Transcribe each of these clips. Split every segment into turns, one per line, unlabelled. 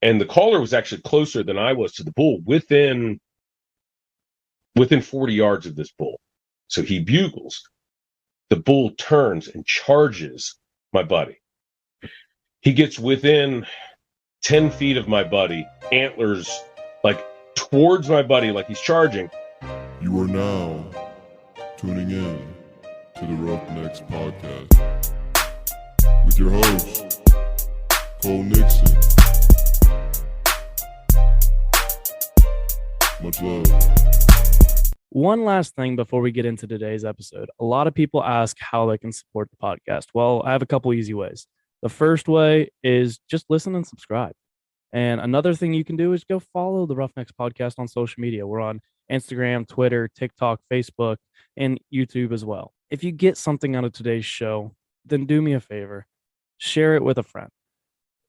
And the caller was actually closer than I was to the bull, within 40 yards of this bull. So he bugles. The bull turns and charges my buddy. He gets within 10 feet of my buddy, antlers like towards my buddy, like he's charging.
You are now tuning in to the Roughnecks podcast with your host, Cole Nixon. Much love.
One last thing before we get into today's episode. A lot of people ask how they can support the podcast. Well, I have a couple easy ways. The first way is just listen and subscribe. And another thing you can do is go follow the Roughnecks podcast on social media. We're on Instagram, Twitter, TikTok, Facebook, and YouTube as well. If you get something out of today's show, then do me a favor. Share it with a friend.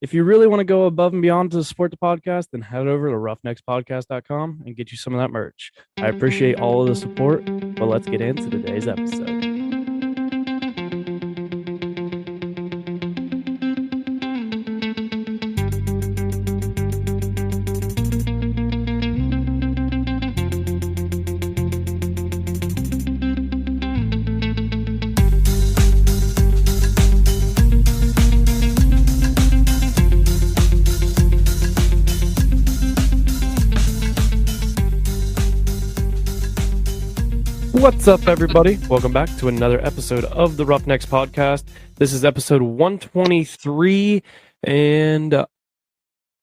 If you really want to go above and beyond to support the podcast, then head over to roughneckspodcast.com and get you some of that merch. I appreciate all of the support, but let's get into today's episode. What's up, everybody? Welcome back to another episode of the Roughnecks podcast. This is episode 123, and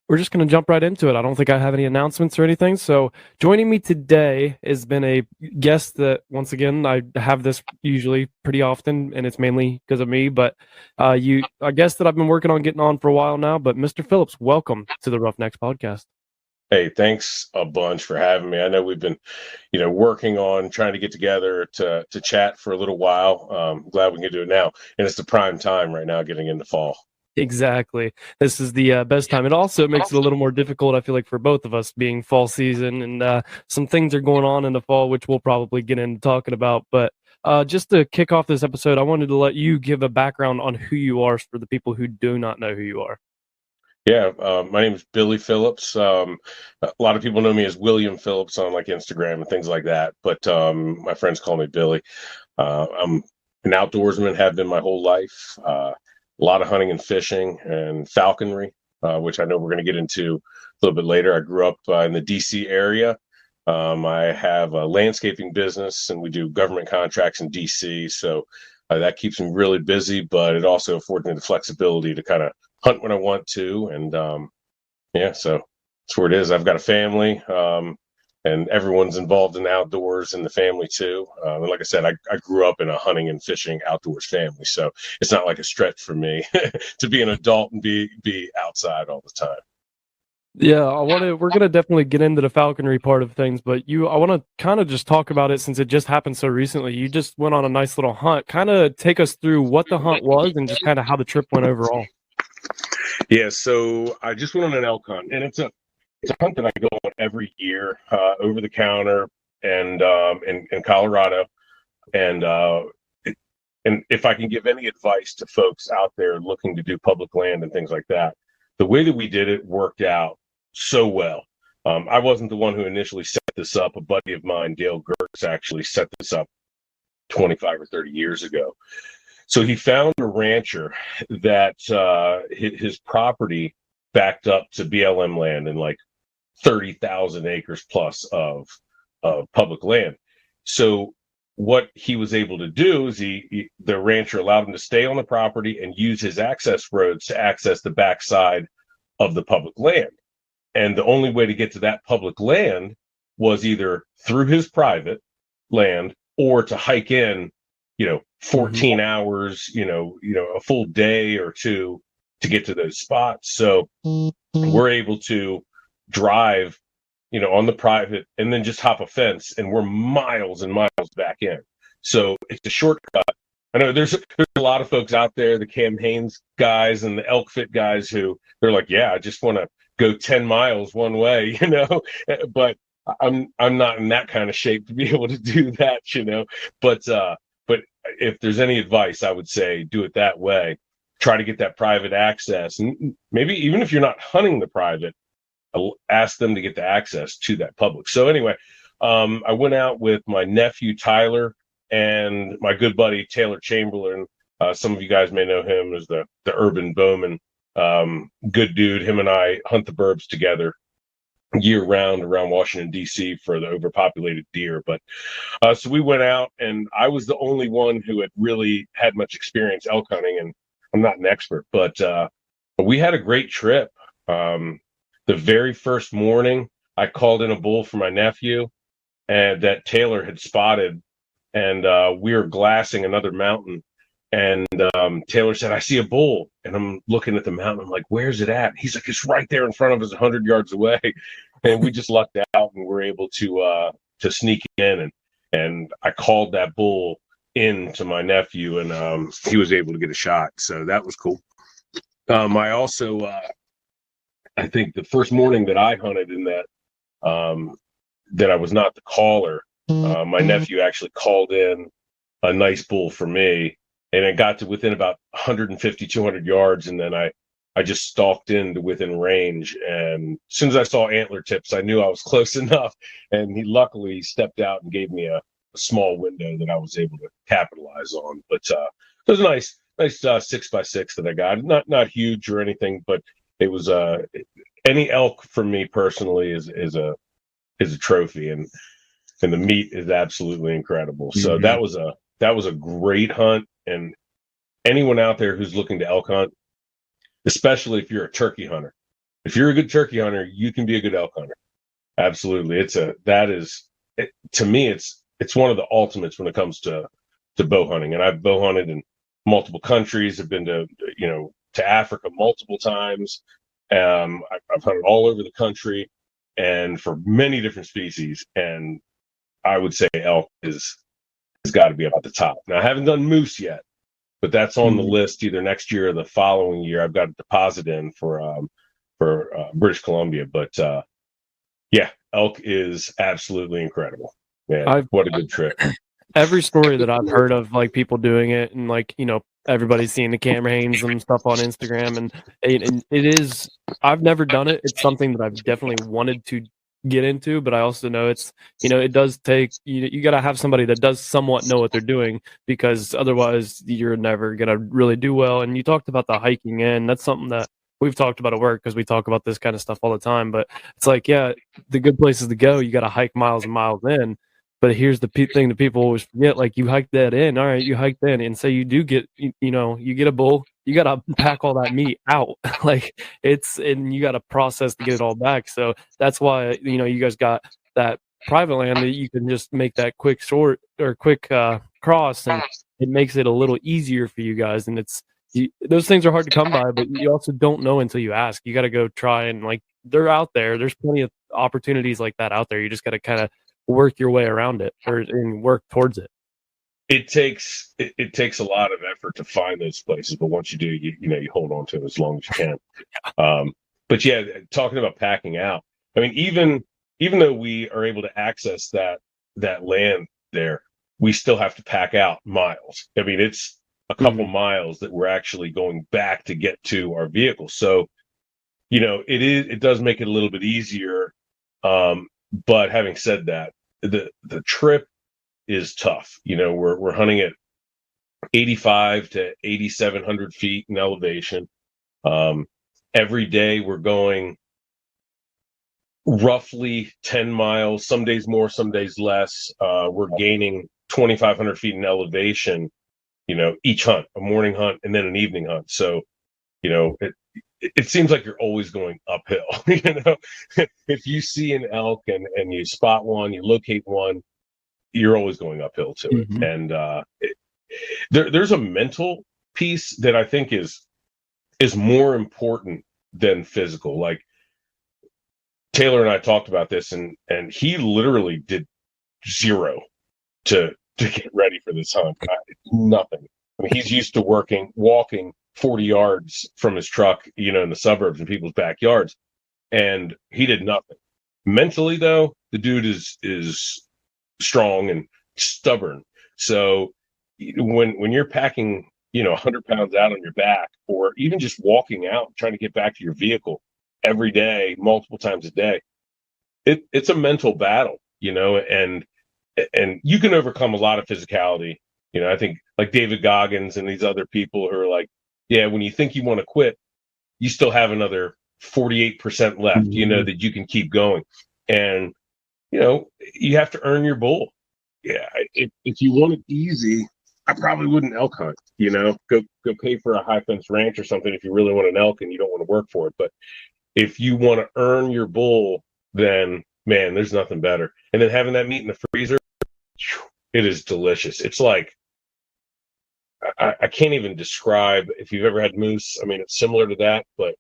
we're just going to jump right into it. I don't think I have any announcements or anything. So joining me today has been a guest that, once again, I have this usually pretty often, and it's mainly because of me, but a guest that I've been working on getting on for a while now. But Mr. Phillips, welcome to the Roughnecks podcast.
Hey, thanks a bunch for having me. I know we've been, working on trying to get together to chat for a little while. Glad we can do it now. And it's the prime time right now, getting into fall.
Exactly. This is the best time. It also makes it a little more difficult, I feel like, for both of us, being fall season, and some things are going on in the fall, which we'll probably get into talking about. But just to kick off this episode, I wanted to let you give a background on who you are for the people who do not know who you are.
Yeah, my name is Billy Phillips. A lot of people know me as William Phillips on like Instagram and things like that, but my friends call me Billy. I'm an outdoorsman, have been my whole life. A lot of hunting and fishing and falconry, which I know we're going to get into a little bit later. I grew up in the DC area. I have a landscaping business, and we do government contracts in DC, so that keeps me really busy, but it also affords me the flexibility to kind of hunt when I want to. And so that's where it is. I've got a family, and everyone's involved in the outdoors in the family too. And like I said, I grew up in a hunting and fishing outdoors family, so it's not like a stretch for me to be an adult and be outside all the time.
Yeah, we're gonna definitely get into the falconry part of things, but I want to kind of just talk about it since it just happened so recently. You just went on a nice little hunt. Kind of take us through what the hunt was and just kind of how the trip went overall.
Yeah, so I just went on an elk hunt, and it's a hunt that I go on every year, over the counter, and in Colorado. And if I can give any advice to folks out there looking to do public land and things like that, the way that we did it worked out so well. I wasn't the one who initially set this up. A buddy of mine, Dale Gertz, actually set this up 25 or 30 years ago. So he found a rancher that his property backed up to BLM land and like 30,000 acres plus of public land. So what he was able to do is the rancher allowed him to stay on the property and use his access roads to access the backside of the public land. And the only way to get to that public land was either through his private land or to hike in, 14 hours, a full day or two to get to those spots. So we're able to drive, on the private and then just hop a fence, and we're miles and miles back in. So it's a shortcut. I know there's a lot of folks out there, the Cam Hanes guys and the Elk Fit guys, who they're like, yeah, I just want to go 10 miles one way, but I'm not in that kind of shape to be able to do that, but if there's any advice, I would say do it that way. Try to get that private access, and maybe even if you're not hunting the private, ask them to get the access to that public. So anyway, I went out with my nephew Tyler and my good buddy Taylor Chamberlain. Some of you guys may know him as the urban bowman. Good dude. Him and I hunt the burbs together year round around Washington, D.C. for the overpopulated deer. But so we went out, and I was the only one who had really had much experience elk hunting, and I'm not an expert, but we had a great trip. The very first morning, I called in a bull for my nephew, and that Taylor had spotted, and we were glassing another mountain. And Taylor said, "I see a bull," and I'm looking at the mountain. I'm like, "Where's it at?" He's like, "It's right there in front of us, 100 yards away." And we just lucked out and were able to sneak in, and I called that bull in to my nephew, and he was able to get a shot. So that was cool. I also, I think the first morning that I hunted in that I was not the caller, my nephew actually called in a nice bull for me. And it got to within about 150, 200 yards. And then I just stalked into within range. And as soon as I saw antler tips, I knew I was close enough. And he luckily stepped out and gave me a small window that I was able to capitalize on. But it was a nice 6x6 that I got. Not huge or anything, but it was any elk for me personally is a trophy. And the meat is absolutely incredible. Mm-hmm. So that was a great hunt. And anyone out there who's looking to elk hunt, especially if you're a turkey hunter, if you're a good turkey hunter, you can be a good elk hunter. Absolutely. To me, it's one of the ultimates when it comes to bow hunting. And I've bow hunted in multiple countries. I've been to Africa multiple times. I've hunted all over the country and for many different species. And I would say elk has got to be up at the top. Now, I haven't done moose yet, but that's on the list either next year or the following year. I've got a deposit in for British Columbia. But yeah, elk is absolutely incredible. Man, what a good trip.
Every story that I've heard of, like people doing it, and like, everybody's seeing the camera hangs and stuff on Instagram, and it is, I've never done it. It's something that I've definitely wanted to get into, but I also know it's, it does take, you got to have somebody that does somewhat know what they're doing, because otherwise you're never going to really do well. And you talked about the hiking in, that's something that we've talked about at work, because we talk about this kind of stuff all the time. But it's like, yeah, the good places to go, you got to hike miles and miles in. But here's the thing that people always forget, like you hike that in, all right, you hike in, and say you do get, you get a bull, you got to pack all that meat out. Like and you got to process to get it all back. So that's why, you guys got that private land that you can just make that quick cross, and it makes it a little easier for you guys. And those things are hard to come by, but you also don't know until you ask. You got to go try, and like, they're out there. There's plenty of opportunities like that out there. You just got to kind of work your way around it and work towards it.
It takes a lot of effort to find those places, but once you do, you hold on to it as long as you can. But yeah, talking about packing out, I mean, even though we are able to access that land there, we still have to pack out miles. I mean, it's a couple miles that we're actually going back to get to our vehicle. So, it does make it a little bit easier. But having said that, the trip is tough. We're hunting at 85 to 8,700 feet in elevation. Every day we're going roughly 10 miles, some days more, some days less. We're gaining 2,500 feet in elevation, each hunt, a morning hunt and then an evening hunt. So, it seems like you're always going uphill. If you see an elk and you spot one, you locate one, you're always going uphill to it. And there's a mental piece that I think is more important than physical. Like Taylor and I talked about this, and he literally did zero to get ready for this hunt. Nothing. I mean, he's used to walking 40 yards from his truck, in the suburbs and people's backyards. And he did nothing. Mentally, though, the dude is strong and stubborn. So when you're packing, 100 pounds out on your back, or even just walking out, trying to get back to your vehicle, every day, multiple times a day, it's a mental battle, and you can overcome a lot of physicality. I think like David Goggins and these other people who are like, yeah, when you think you want to quit, you still have another 48% left, that you can keep going. And, you have to earn your bull. Yeah. If you want it easy, I probably wouldn't elk hunt, go pay for a high fence ranch or something if you really want an elk and you don't want to work for it. But if you want to earn your bull, then man, there's nothing better. And then having that meat in the freezer, it is delicious. It's like, I can't even describe if you've ever had moose. I mean, it's similar to that, but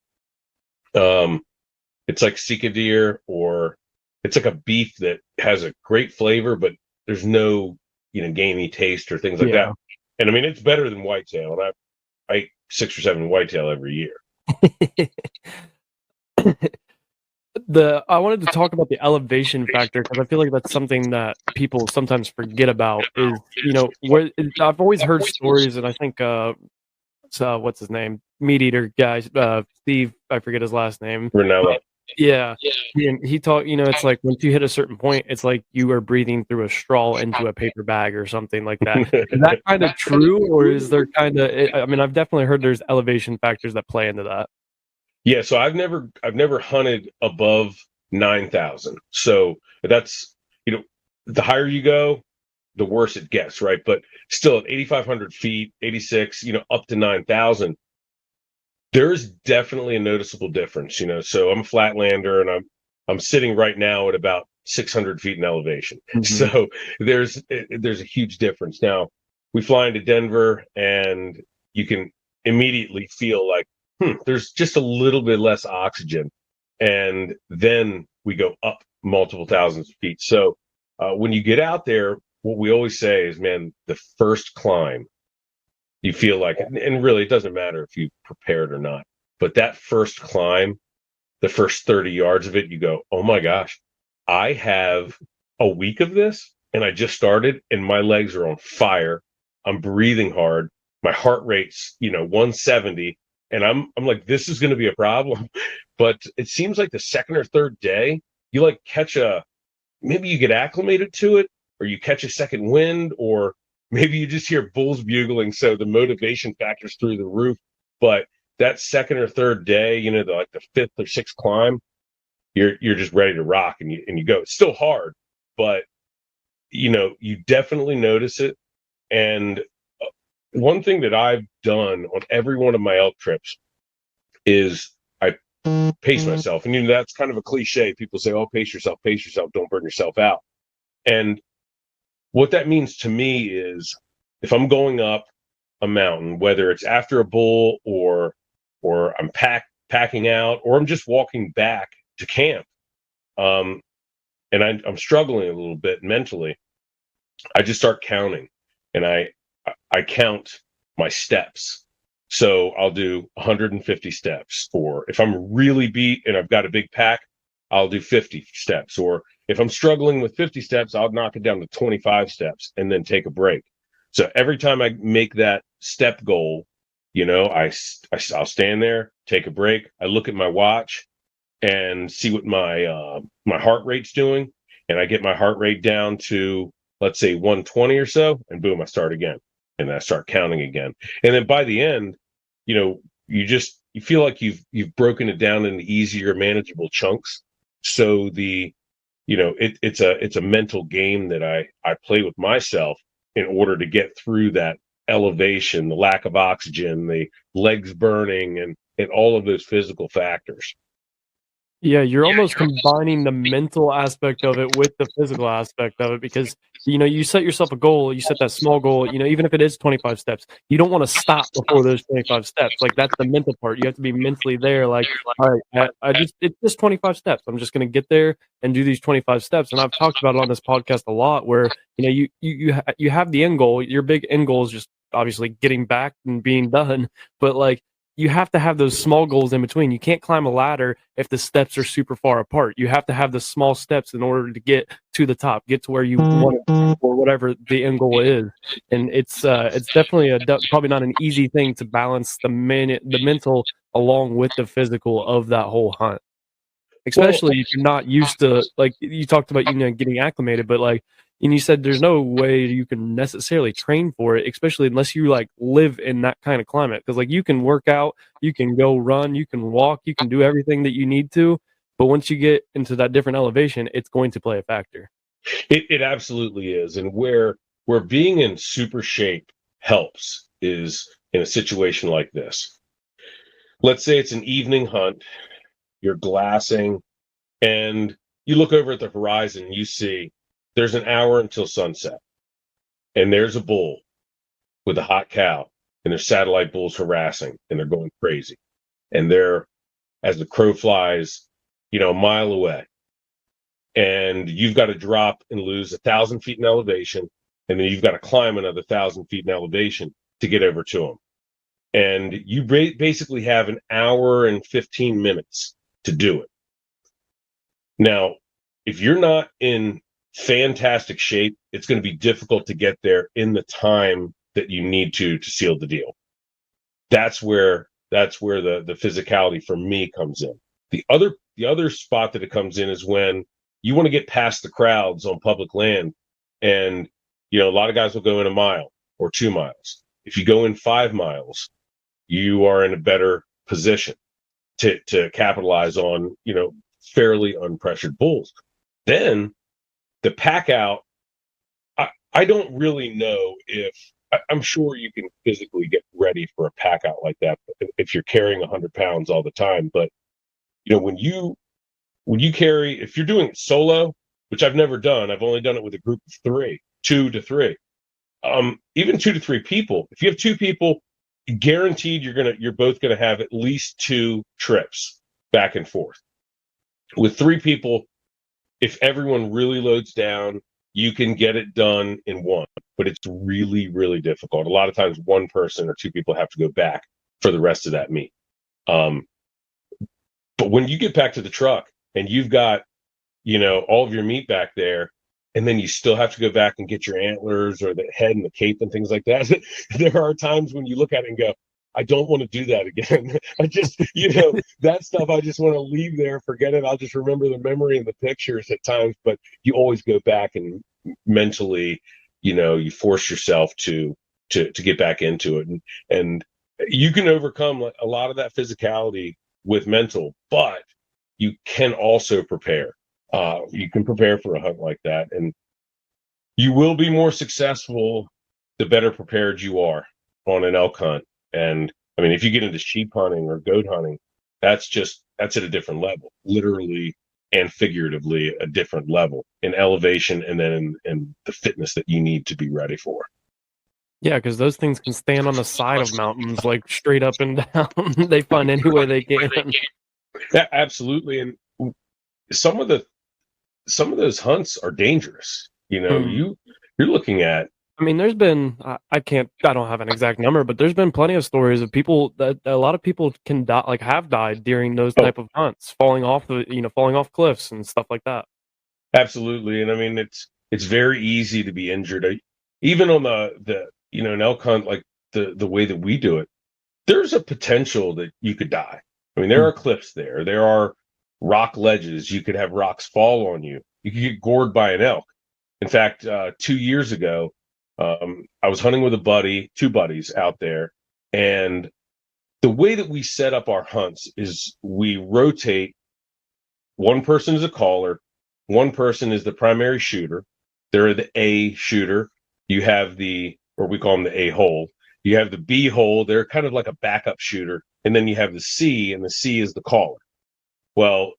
it's like sika deer, or it's like a beef that has a great flavor, but there's no, gamey taste or things like that. And I mean, it's better than whitetail. And I eat 6 or 7 whitetail every year.
I wanted to talk about the elevation factor, because I feel like that's something that people sometimes forget about. Is where I've always heard stories, and I think what's his name, meat eater guy, Steve, I forget his last name.
Ranella.
Yeah. He talked. It's like once you hit a certain point, it's like you are breathing through a straw into a paper bag or something like that. Is that kind of true, or is there kind of? I mean, I've definitely heard there's elevation factors that play into that.
Yeah, so I've never hunted above 9,000. So that's, the higher you go, the worse it gets, right? But still at 8,500 feet, 86, up to 9,000, there's definitely a noticeable difference, So I'm a flatlander, and I'm sitting right now at about 600 feet in elevation. Mm-hmm. So there's a huge difference. Now we fly into Denver, and you can immediately feel like, there's just a little bit less oxygen. And then we go up multiple thousands of feet. So when you get out there, what we always say is, man, the first climb, you feel like, and really it doesn't matter if you prepared or not, but that first climb, the first 30 yards of it, you go, oh my gosh, I have a week of this and I just started and my legs are on fire. I'm breathing hard. My heart rate's, 170. And I'm like, this is going to be a problem. But it seems like the second or third day, you like maybe you get acclimated to it, or you catch a second wind, or maybe you just hear bulls bugling. So the motivation factor's through the roof. But that second or third day, the fifth or sixth climb, you're just ready to rock, and you go. It's still hard, but you definitely notice it. And one thing that I've done on every one of my elk trips is I pace myself. And that's kind of a cliche. People say, oh, pace yourself, don't burn yourself out. And what that means to me is if I'm going up a mountain, whether it's after a bull or I'm packing out, or I'm just walking back to camp, and I'm struggling a little bit mentally, I just start counting, and I count my steps. So I'll do 150 steps, or if I'm really beat and I've got a big pack, I'll do 50 steps. Or if I'm struggling with 50 steps, I'll knock it down to 25 steps and then take a break. So every time I make that step goal, I'll stand there, take a break. I look at my watch and see what my heart rate's doing. And I get my heart rate down to, let's say, 120 or so, and boom, I start again. And I start counting again. And then by the end, you feel like you've broken it down into easier, manageable chunks. So it's a mental game that I play with myself in order to get through that elevation, the lack of oxygen, the legs burning, and all of those physical factors.
Yeah, you're almost combining the mental aspect of it with the physical aspect of it, because you set yourself a goal, you set that small goal, even if it is 25 steps, you don't want to stop before those 25 steps. Like, that's the mental part. You have to be mentally there, like, all right, it's just 25 steps. I'm just going to get there and do these 25 steps. And I've talked about it on this podcast a lot, where you have the end goal. Your big end goal is just obviously getting back and being done, but like, you have to have those small goals in between. You can't climb a ladder if the steps are super far apart. You have to have the small steps in order to get to the top, get to where you want it, or whatever the end goal is. And it's definitely probably not an easy thing to balance the mental along with the physical of that whole hunt. especially if you're not used to, like you talked about, getting acclimated, but like, and you said there's no way you can necessarily train for it, especially unless you like live in that kind of climate. Because like you can work out, you can go run, you can walk, you can do everything that you need to, but once you get into that different elevation, it's going to play a factor.
It absolutely is. And where being in super shape helps is in a situation like this. Let's say it's an evening hunt, you're glassing, and you look over at the horizon and you see there's an hour until sunset, and there's a bull with a hot cow, and there's satellite bulls harassing, and they're going crazy. And they're, as the crow flies, a mile away. And you've got to drop and lose 1,000 feet in elevation, and then you've got to climb another 1,000 feet in elevation to get over to them. And you basically have an hour and 15 minutes to do it. Now, if you're not in fantastic shape, it's going to be difficult to get there in the time that you need to seal the deal. That's where the physicality for me comes in. The other spot that it comes in is when you want to get past the crowds on public land, and a lot of guys will go in a mile or 2 miles. If you go in 5 miles, you are in a better position to capitalize on fairly unpressured bulls. Then the pack out, I don't really know if I'm sure you can physically get ready for a pack out like that if you're carrying 100 pounds all the time. But when you carry, if you're doing it solo, which I've never done, I've only done it with a group of 2 to 3. Even 2 to 3 people. If you have 2 people, guaranteed you're both gonna have at least 2 trips back and forth. With 3 people, if everyone really loads down, you can get it done in one, but it's really, really difficult. A lot of times 1 person or 2 people have to go back for the rest of that meet. But when you get back to the truck and you've got, all of your meat back there, and then you still have to go back and get your antlers or the head and the cape and things like that, there are times when you look at it and go, I don't want to do that again. I just, that stuff, I just want to leave there, forget it. I'll just remember the memory and the pictures at times, but you always go back and mentally, you force yourself to get back into it. And you can overcome a lot of that physicality with mental, but you can also prepare. You can prepare for a hunt like that, and you will be more successful the better prepared you are on an elk hunt. And I mean, if you get into sheep hunting or goat hunting, that's at a different level, literally and figuratively a different level in elevation, and then in the fitness that you need to be ready for.
Yeah, because those things can stand on the side of mountains, like straight up and down. They find any way they can.
Yeah, absolutely. And some of those hunts are dangerous. You're looking at,
I mean, there's been, I don't have an exact number, but there's been plenty of stories of people that a lot of people can die, like have died during those type of hunts, falling off cliffs and stuff like that.
Absolutely. And I mean, it's very easy to be injured. Even on an elk hunt, like the way that we do it, there's a potential that you could die. I mean, there are cliffs there. There are rock ledges. You could have rocks fall on you. You could get gored by an elk. In fact, 2 years ago, I was hunting with 2 buddies out there, and the way that we set up our hunts is we rotate. 1 person is a caller, 1 person is the primary shooter. They're the A shooter. You have or we call them the A hole. You have the B hole. They're kind of like a backup shooter, and then you have the C, and the C is the caller. Well,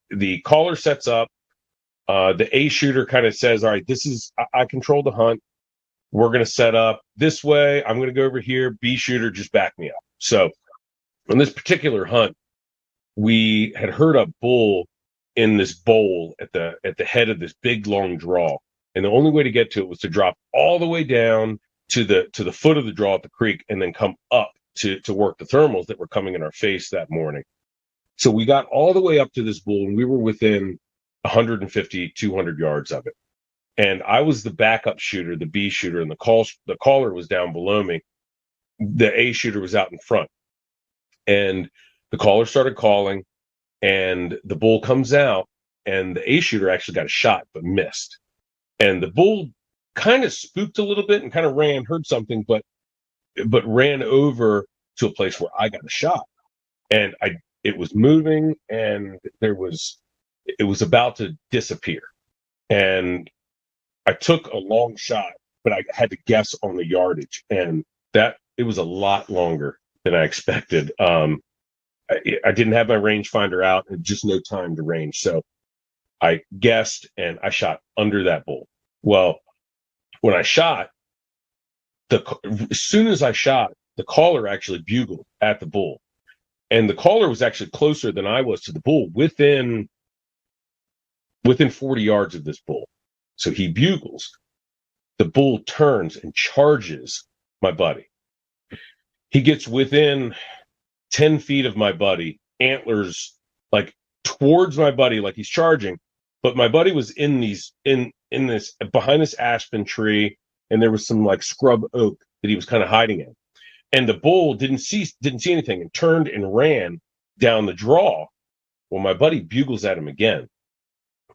the caller sets up. The A shooter kind of says, all right, I control the hunt. We're going to set up this way. I'm going to go over here. B shooter, just back me up. So on this particular hunt, we had heard a bull in this bowl at the head of this big long draw. And the only way to get to it was to drop all the way down to the foot of the draw at the creek, and then come up to work the thermals that were coming in our face that morning. So we got all the way up to this bull, and we were within 150, 200 yards of it. And I was the backup shooter, the B shooter, and the caller was down below me. The A shooter was out in front. And the caller started calling, and the bull comes out, and the A shooter actually got a shot but missed. And the bull kind of spooked a little bit and kind of heard something, but ran over to a place where I got a shot. And it was moving, and it was about to disappear. And I took a long shot, but I had to guess on the yardage, and it was a lot longer than I expected. I didn't have my rangefinder out, and just no time to range. So I guessed, and I shot under that bull. Well, when I shot, as soon as I shot, the caller actually bugled at the bull. And the caller was actually closer than I was to the bull, within 40 yards of this bull. So he bugles. The bull turns and charges my buddy. He gets within 10 feet of my buddy, antlers like towards my buddy, like he's charging. But my buddy was in this behind this aspen tree, and there was some like scrub oak that he was kind of hiding in. And the bull didn't see anything and turned and ran down the draw. Well, my buddy bugles at him again.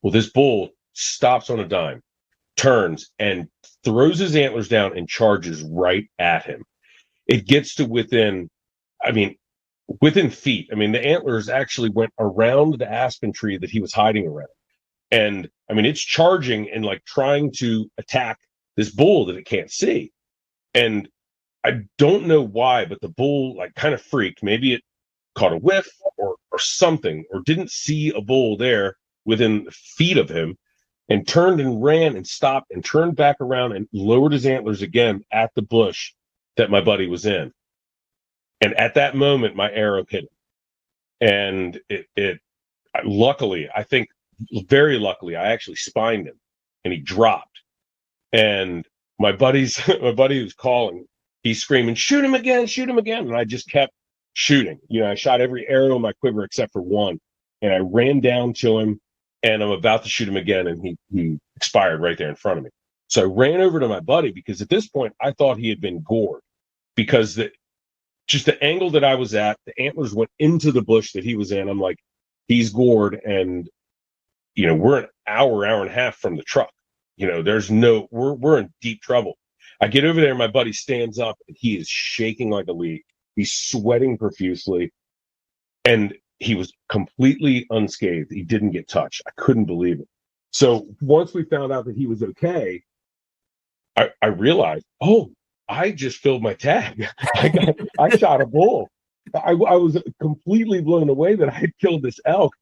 Well, this bull stops on a dime, turns, and throws his antlers down and charges right at him. It gets to within feet. I mean, the antlers actually went around the aspen tree that he was hiding around. And I mean, it's charging and like trying to attack this bull that it can't see. And I don't know why, but the bull like kind of freaked. Maybe it caught a whiff or something, or didn't see a bull there within feet of him, and turned and ran and stopped and turned back around and lowered his antlers again at the bush that my buddy was in. And at that moment, my arrow hit him. And it luckily, I think very luckily, I actually spined him, and he dropped. And my buddy who's calling, he's screaming, shoot him again. And I just kept shooting. You know, I shot every arrow in my quiver except for one. And I ran down to him, and I'm about to shoot him again, and he expired right there in front of me. So I ran over to my buddy, because at this point I thought he had been gored, because just the angle that I was at, the antlers went into the bush that he was in. I'm like, he's gored, and you know, we're an hour and a half from the truck. You know, we're in deep trouble. I get over there, and my buddy stands up, and he is shaking like a leaf. He's sweating profusely, and he was completely unscathed. He didn't get touched. I couldn't believe it. So once we found out that he was okay, I realized, oh, I just filled my tag. I shot a bull. I was completely blown away that I had killed this elk,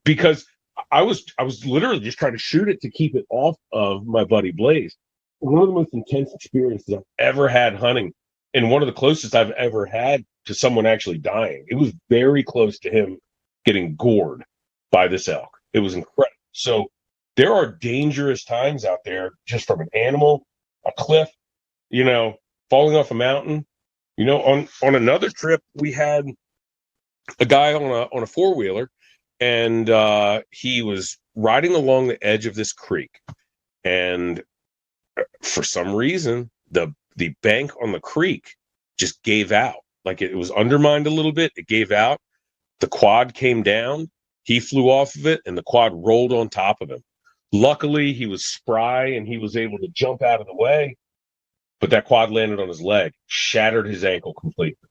because I was literally just trying to shoot it to keep it off of my buddy Blaze. One of the most intense experiences I've ever had hunting, and one of the closest I've ever had to someone actually dying. It was very close to him getting gored by this elk. It was incredible. So there are dangerous times out there, just from an animal, a cliff, you know, falling off a mountain. You know, on another trip, we had a guy on a four-wheeler, and he was riding along the edge of this creek, and for some reason the bank on the creek just gave out. Like it was undermined a little bit. It gave out. The quad came down. He flew off of it, and the quad rolled on top of him. Luckily, he was spry, and he was able to jump out of the way, but that quad landed on his leg, shattered his ankle completely.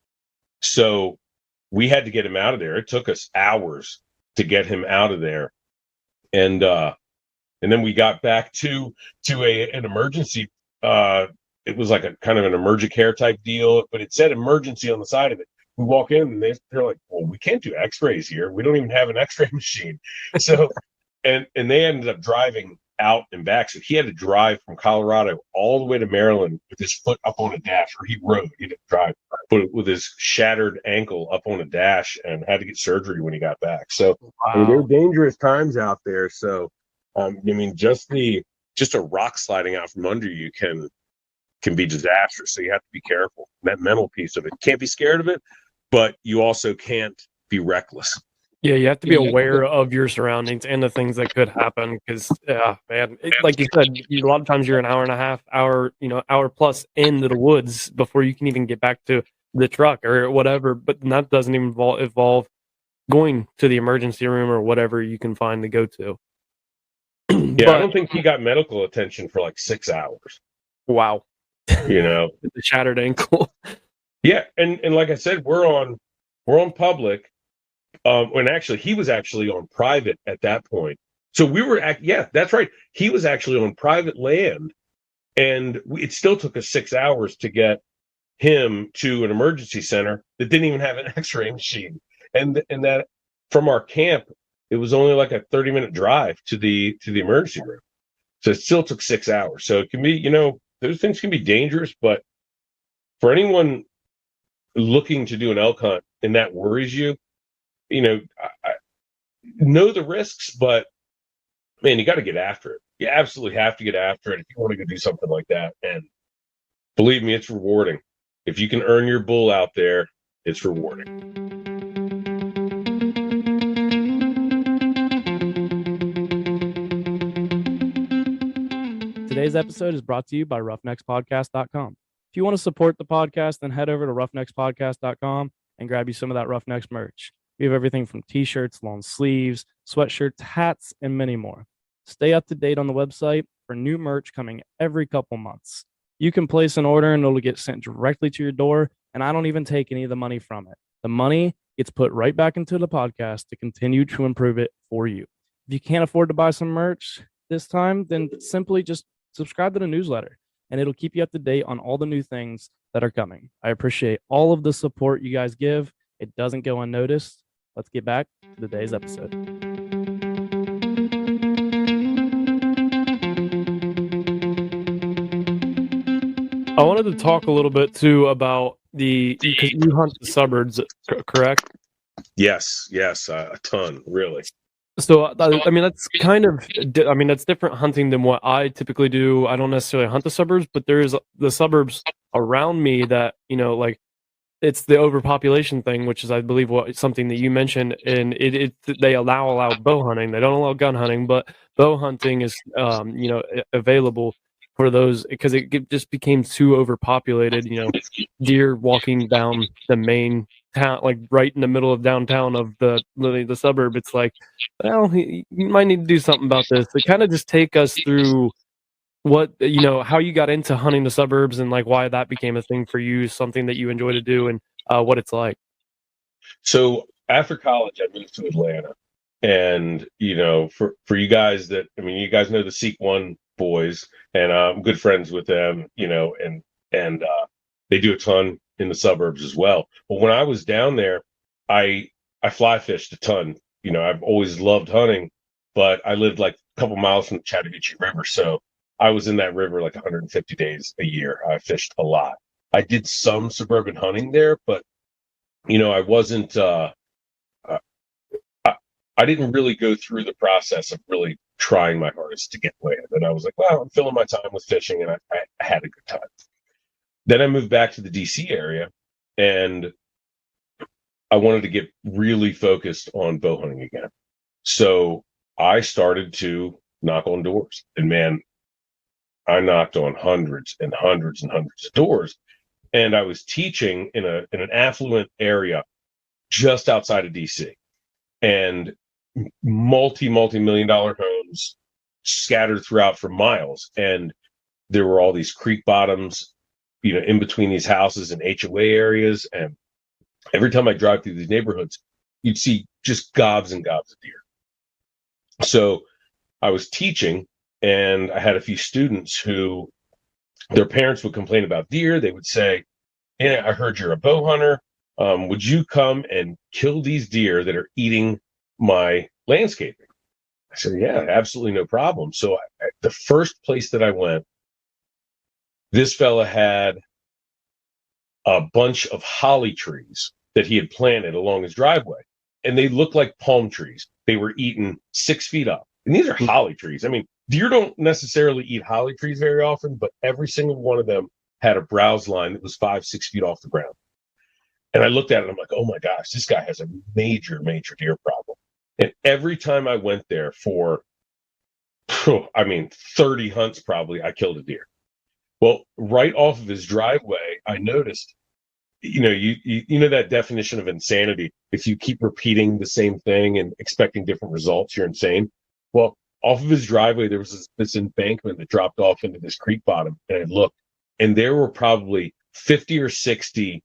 So we had to get him out of there. It took us hours to get him out of there. And then we got back to an emergency. It was like a kind of an emergent care type deal, but it said emergency on the side of it. We walk in, and they're like, well, we can't do x-rays here. We don't even have an x-ray machine. So, and they ended up driving out and back. So he had to drive from Colorado all the way to Maryland with his foot up on a dash, or he rode. He didn't drive, but with his shattered ankle up on a dash, and had to get surgery when he got back. So wow. I mean, there are dangerous times out there. So, I mean, just a rock sliding out from under you can be disastrous. So you have to be careful. That mental piece of it. Can't be scared of it, but you also can't be reckless.
Yeah, you have to be aware of your surroundings and the things that could happen. Because, yeah, man, like you said, a lot of times you're an hour and a half, hour plus into the woods before you can even get back to the truck or whatever. But that doesn't even involve
going to the emergency room or whatever you can find to go to.
Yeah, I don't think he got medical attention for like 6 hours.
Wow.
The
shattered ankle.
Yeah, and like I said, we're on public. When actually he was actually on private at that point. So we were that's right. He was actually on private land, and it still took us 6 hours to get him to an emergency center that didn't even have an X-ray machine. And that from our camp, it was only like a 30-minute drive to the emergency room. So it still took 6 hours. So it can be, those things can be dangerous, but for anyone looking to do an elk hunt and that worries you, I know the risks, but man, you got to get after it. You absolutely have to get after it if you want to go do something like that. And believe me, it's rewarding. If you can earn your bull out there, it's rewarding.
Today's episode is brought to you by roughneckspodcast.com. If you want to support the podcast, then head over to roughneckspodcast.com and grab you some of that Roughnecks merch. We have everything from t-shirts, long sleeves, sweatshirts, hats, and many more. Stay up to date on the website for new merch coming every couple months. You can place an order and it'll get sent directly to your door, and I don't even take any of the money from it. The money gets put right back into the podcast to continue to improve it for you. If you can't afford to buy some merch this time, then simply just subscribe to the newsletter, and it'll keep you up to date on all the new things that are coming. I appreciate all of the support you guys give. It doesn't go unnoticed. Let's get back to today's episode.
I wanted to talk a little bit too about because you hunt the suburbs, correct?
Yes, a ton, really.
So, I mean, that's that's different hunting than what I typically do. I don't necessarily hunt the suburbs, but there's the suburbs around me that, like, it's the overpopulation thing, which is, I believe, something that you mentioned, and they allow bow hunting. They don't allow gun hunting, but bow hunting is, available for those because it just became too overpopulated. Deer walking down the main town, like right in the middle of downtown of the suburb. It's like, well, you might need to do something about this. They kind of just take us through what, how you got into hunting the suburbs and like why that became a thing for you, something that you enjoy to do, and what it's like.
So after college, I moved to Atlanta, and for you guys you guys know the Seek One boys, and I'm good friends with them, and they do a ton in the suburbs as well. But when I was down there, I fly fished a ton. I've always loved hunting, but I lived like a couple miles from the Chattahoochee River, so I was in that river like 150 days a year. I fished a lot. I did some suburban hunting there, but I wasn't. I didn't really go through the process of really trying my hardest to get land. And I was like, well, I'm filling my time with fishing, and I had a good time. Then I moved back to the DC area, and I wanted to get really focused on bow hunting again. So I started to knock on doors, and man, I knocked on hundreds and hundreds and hundreds of doors. And I was teaching in an affluent area just outside of DC, and multi-million dollar homes scattered throughout for miles. And there were all these creek bottoms, in between these houses and HOA areas. And every time I drive through these neighborhoods, you'd see just gobs and gobs of deer. So I was teaching, and I had a few students who their parents would complain about deer. They would say, "Hey, I heard you're a bow hunter. Would you come and kill these deer that are eating my landscaping?" I said, "Yeah, absolutely, no problem." So the first place that I went, this fella had a bunch of holly trees that he had planted along his driveway, and they looked like palm trees. They were eaten 6 feet up. And these are holly trees. I mean, deer don't necessarily eat holly trees very often, but every single one of them had a browse line that was 5-6 feet off the ground. And I looked at it, and I'm like, oh my gosh, this guy has a major, major deer problem. And every time I went there for, 30 hunts probably, I killed a deer. Well, right off of his driveway, I noticed you know that definition of insanity. If you keep repeating the same thing and expecting different results, you're insane. Well, off of his driveway, there was this embankment that dropped off into this creek bottom, and I looked, and there were probably 50 or 60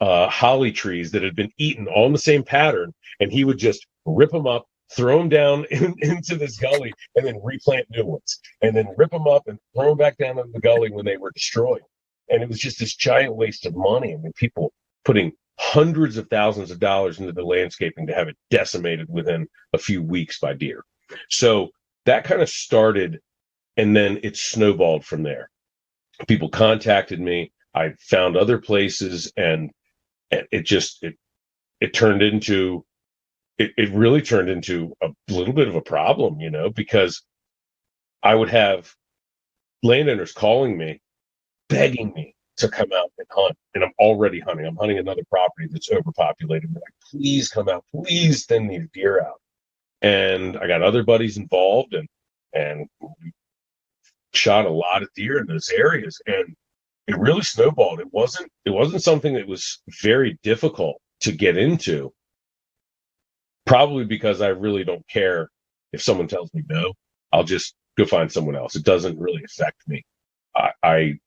holly trees that had been eaten all in the same pattern, and he would just rip them up, throw them down into this gully, and then replant new ones, and then rip them up and throw them back down into the gully when they were destroyed. And it was just this giant waste of money. I mean, people putting hundreds of thousands of dollars into the landscaping to have it decimated within a few weeks by deer. So that kind of started, and then it snowballed from there. People contacted me. I found other places, and it turned into it really turned into a little bit of a problem, because I would have landowners calling me, begging me to come out and hunt. And I'm already hunting. I'm hunting another property that's overpopulated. They're like, please come out. Please thin these deer out. And I got other buddies involved, and we shot a lot of deer in those areas. And it really snowballed. It wasn't something that was very difficult to get into, probably because I really don't care if someone tells me no. I'll just go find someone else. It doesn't really affect me. I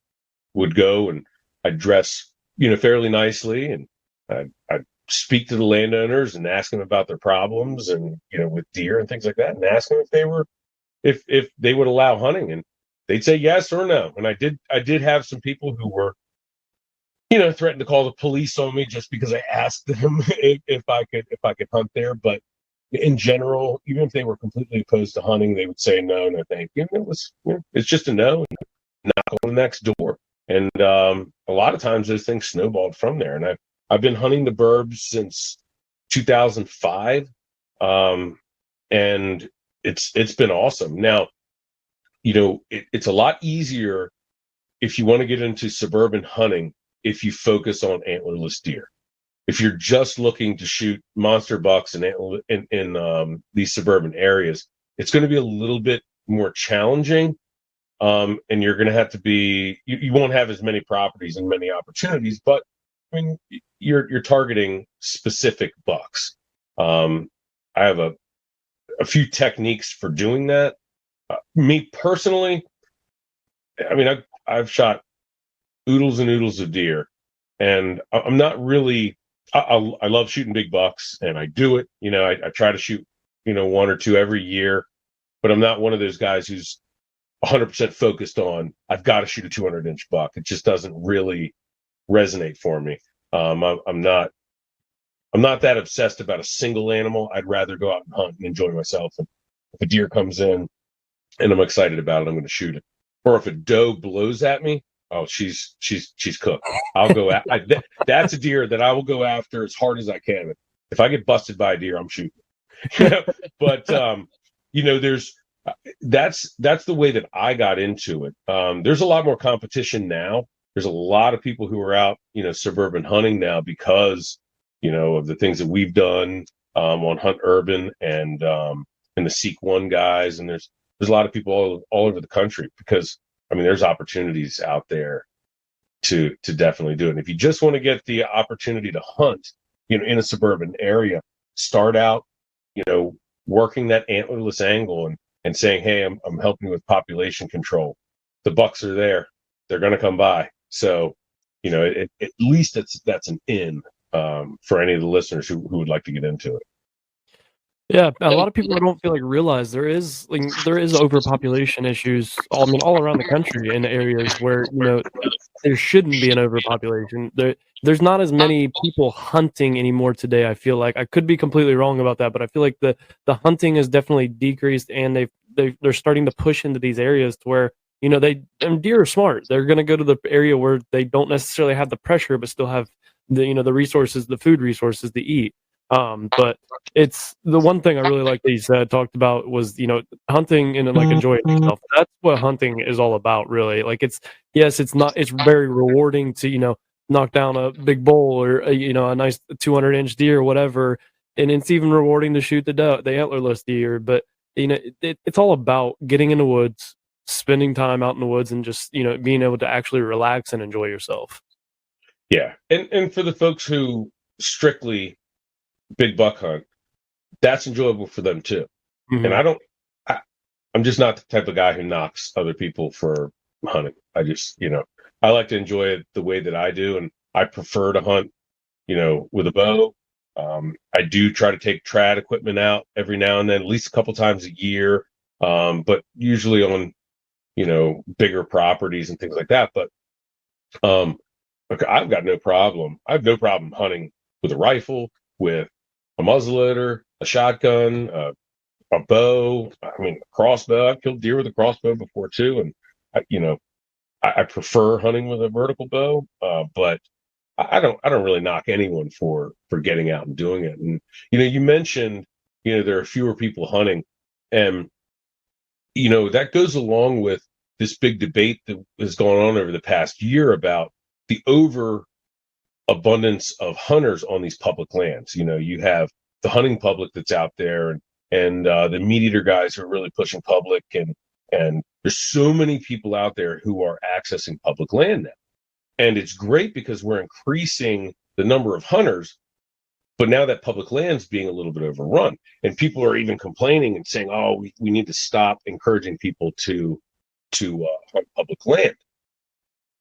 would go and I'd dress, fairly nicely, and I'd speak to the landowners and ask them about their problems, and with deer and things like that, and ask them if they would allow hunting, and they'd say yes or no. And I did have some people who were, threatened to call the police on me just because I asked them if I could hunt there. But in general, even if they were completely opposed to hunting, they would say no thank you. It's just a no, and knock on the next door. And a lot of times those things snowballed from there. And I've been hunting the burbs since 2005, and it's been awesome. Now, it's a lot easier if you want to get into suburban hunting if you focus on antlerless deer. If you're just looking to shoot monster bucks in these suburban areas, it's going to be a little bit more challenging. And you're going to have to be, you won't have as many properties and many opportunities, but I mean, you're targeting specific bucks. I have a few techniques for doing that. Me personally, I mean, I've shot oodles and oodles of deer, and I'm not really, I love shooting big bucks, and I do it, I try to shoot, one or two every year, but I'm not one of those guys who's 100% focused on, I've got to shoot a 200-inch buck. It just doesn't really resonate for me. I'm not that obsessed about a single animal. I'd rather go out and hunt and enjoy myself. And if a deer comes in and I'm excited about it, I'm going to shoot it. Or if a doe blows at me, oh, she's cooked. I'll go that's a deer that I will go after as hard as I can. If I get busted by a deer, I'm shooting. But that's the way that I got into it. There's a lot more competition now. There's a lot of people who are out, suburban hunting now because, of the things that we've done on Hunt Urban and the Seek One guys. And there's a lot of people all over the country because, I mean, there's opportunities out there to definitely do it. And if you just want to get the opportunity to hunt, in a suburban area, start out, working that antlerless angle and saying, hey, I'm helping with population control. The bucks are there. They're going to come by. So, at least that's an in for any of the listeners who would like to get into it.
Yeah, a lot of people I don't feel like realize there is overpopulation issues. All around the country in areas where there shouldn't be an overpopulation. There's not as many people hunting anymore today. I feel like I could be completely wrong about that, but I feel like the hunting has definitely decreased, and they're starting to push into these areas to where deer are smart. They're going to go to the area where they don't necessarily have the pressure, but still have the resources, the food resources to eat. But it's the one thing I really like that you talked about was, hunting and like enjoying yourself. That's what hunting is all about, really. Like it's very rewarding to, knock down a big bull or a nice 200-inch deer or whatever. And it's even rewarding to shoot the antlerless deer. But, it's all about getting in the woods, spending time out in the woods, and just, being able to actually relax and enjoy yourself.
Yeah. And for the folks who strictly big buck hunt, that's enjoyable for them too. And
Mhm.
I'm just not the type of guy who knocks other people for hunting. I just, I like to enjoy it the way that I do. And I prefer to hunt, with a bow. I do try to take trad equipment out every now and then, at least a couple times a year. But usually on, bigger properties and things like that. But, okay, I've got no problem. I have no problem hunting with a rifle, with a muzzleloader, a shotgun, a bow. I mean, a crossbow. I've killed deer with a crossbow before too, and I prefer hunting with a vertical bow. But I don't really knock anyone for getting out and doing it. And you mentioned there are fewer people hunting, and that goes along with this big debate that has gone on over the past year about the overabundance of hunters on these public lands. You have the hunting public that's out there, and the meat eater guys who are really pushing public, and there's so many people out there who are accessing public land now. And it's great because we're increasing the number of hunters, but now that public land's being a little bit overrun, and people are even complaining and saying, "Oh, we need to stop encouraging people to hunt public land."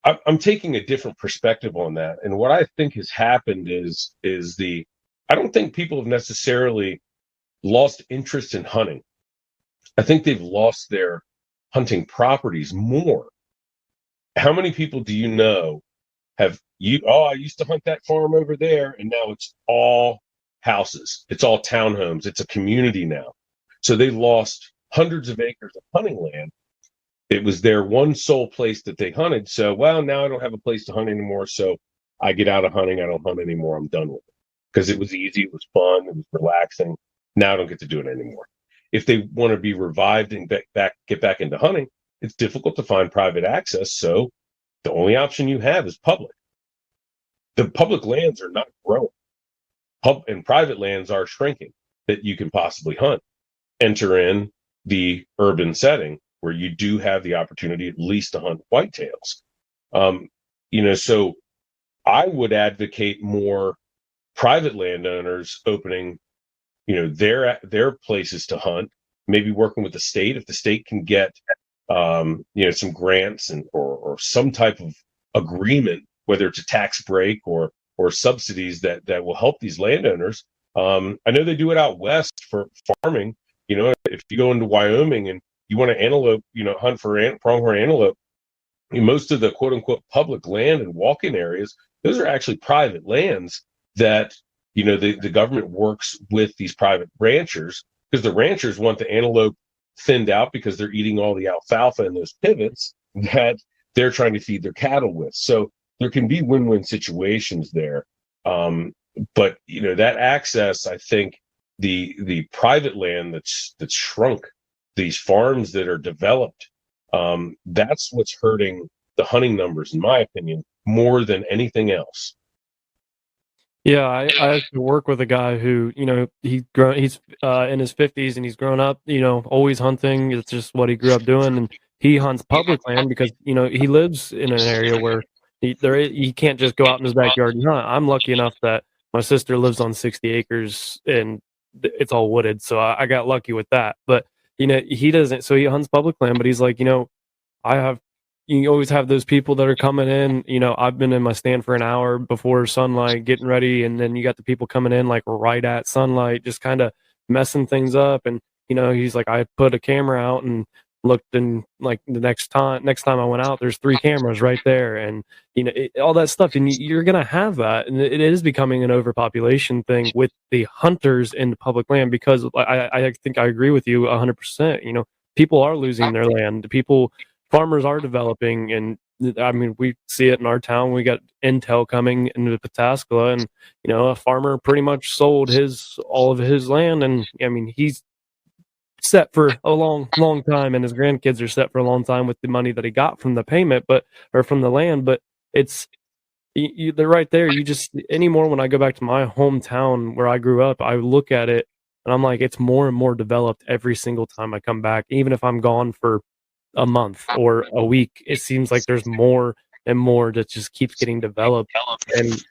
I'm taking a different perspective on that, and what I think has happened is I don't think people have necessarily lost interest in hunting. I think they've lost their hunting properties more. How many people do you know I used to hunt that farm over there, and now it's all houses, it's all townhomes, it's a community now. So they lost hundreds of acres of hunting land. It was their one sole place that they hunted. So, well, now I don't have a place to hunt anymore. So I get out of hunting. I don't hunt anymore. I'm done with it because it was easy. It was fun. It was relaxing. Now I don't get to do it anymore. If they want to be revived and get back into hunting, it's difficult to find private access. So the only option you have is public. The public lands are not growing. And private lands are shrinking that you can possibly hunt. Enter in the urban setting where you do have the opportunity at least to hunt whitetails. So I would advocate more private landowners opening, their places to hunt, maybe working with the state. If the state can get, some grants or some type of agreement, whether it's a tax break or subsidies that will help these landowners. I know they do it out west for farming. If you go into Wyoming and you want to antelope, hunt for pronghorn antelope, most of the quote unquote public land and walk-in areas, those are actually private lands that, the government works with these private ranchers, because the ranchers want the antelope thinned out because they're eating all the alfalfa in those pivots that they're trying to feed their cattle with. So there can be win-win situations there. But that access, I think the private land that's shrunk, these farms that are developed, that's what's hurting the hunting numbers, in my opinion, more than anything else.
Yeah, I actually work with a guy who, he's in his 50s and he's grown up, always hunting. It's just what he grew up doing, and he hunts public land because he lives in an area where he can't just go out in his backyard and hunt. I'm lucky enough that my sister lives on 60 acres and it's all wooded, so I got lucky with that. But he doesn't, so he hunts public land, but he's like, I have. You always have those people that are coming in. I've been in my stand for an hour before sunlight, getting ready, and then you got the people coming in like right at sunlight, just kind of messing things up. And he's like, I put a camera out and looked, and like the next time I went out, there's 3 cameras right there, and all that stuff. And you're gonna have that, and it is becoming an overpopulation thing with the hunters in the public land, because I think I agree with you 100%. People are losing their land. Farmers are developing, and I mean, we see it in our town. We got Intel coming into Pataskala, and a farmer pretty much sold all of his land, and I mean, he's set for a long, long time, and his grandkids are set for a long time with the money that he got from the payment, or from the land. But it's they're right there. You just anymore when I go back to my hometown where I grew up, I look at it and I'm like, it's more and more developed every single time I come back, even if I'm gone for a month or a week. It seems like there's more and more that just keeps getting developed. And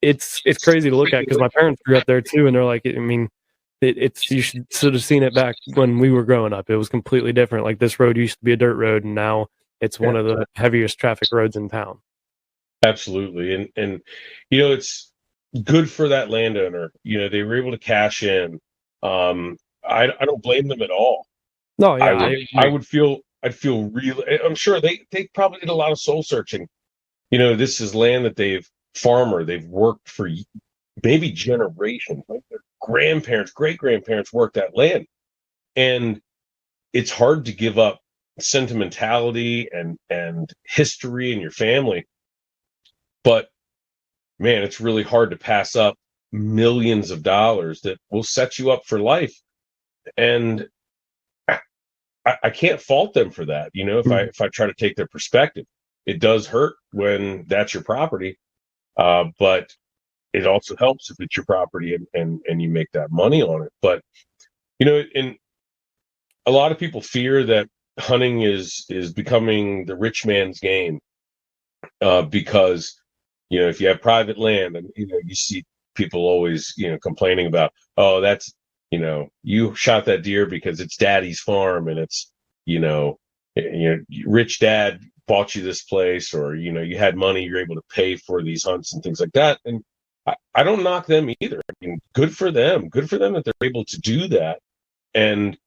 it's crazy to look at because my parents grew up there too, and they're like, I mean, it's you should have seen it back when we were growing up. It was completely different. Like this road used to be a dirt road, and now it's one of the heaviest traffic roads in town.
Absolutely, and it's good for that landowner. They were able to cash in. I don't blame them at all.
No, yeah,
I'd feel really. I'm sure they probably did a lot of soul searching. This is land that they've worked for maybe generations. Like their grandparents, great grandparents worked that land, and it's hard to give up sentimentality and history in your family. But man, it's really hard to pass up millions of dollars that will set you up for life. And I can't fault them for that. If I try to take their perspective, it does hurt when that's your property. But it also helps if it's your property and you make that money on it. But, and a lot of people fear that hunting is becoming the rich man's game, because, if you have private land and, you see people always, complaining about, oh, that's, you shot that deer because it's daddy's farm and it's, rich dad bought you this place, or, you had money, you're able to pay for these hunts and things like that. And I don't knock them either. I mean, good for them that they're able to do that. And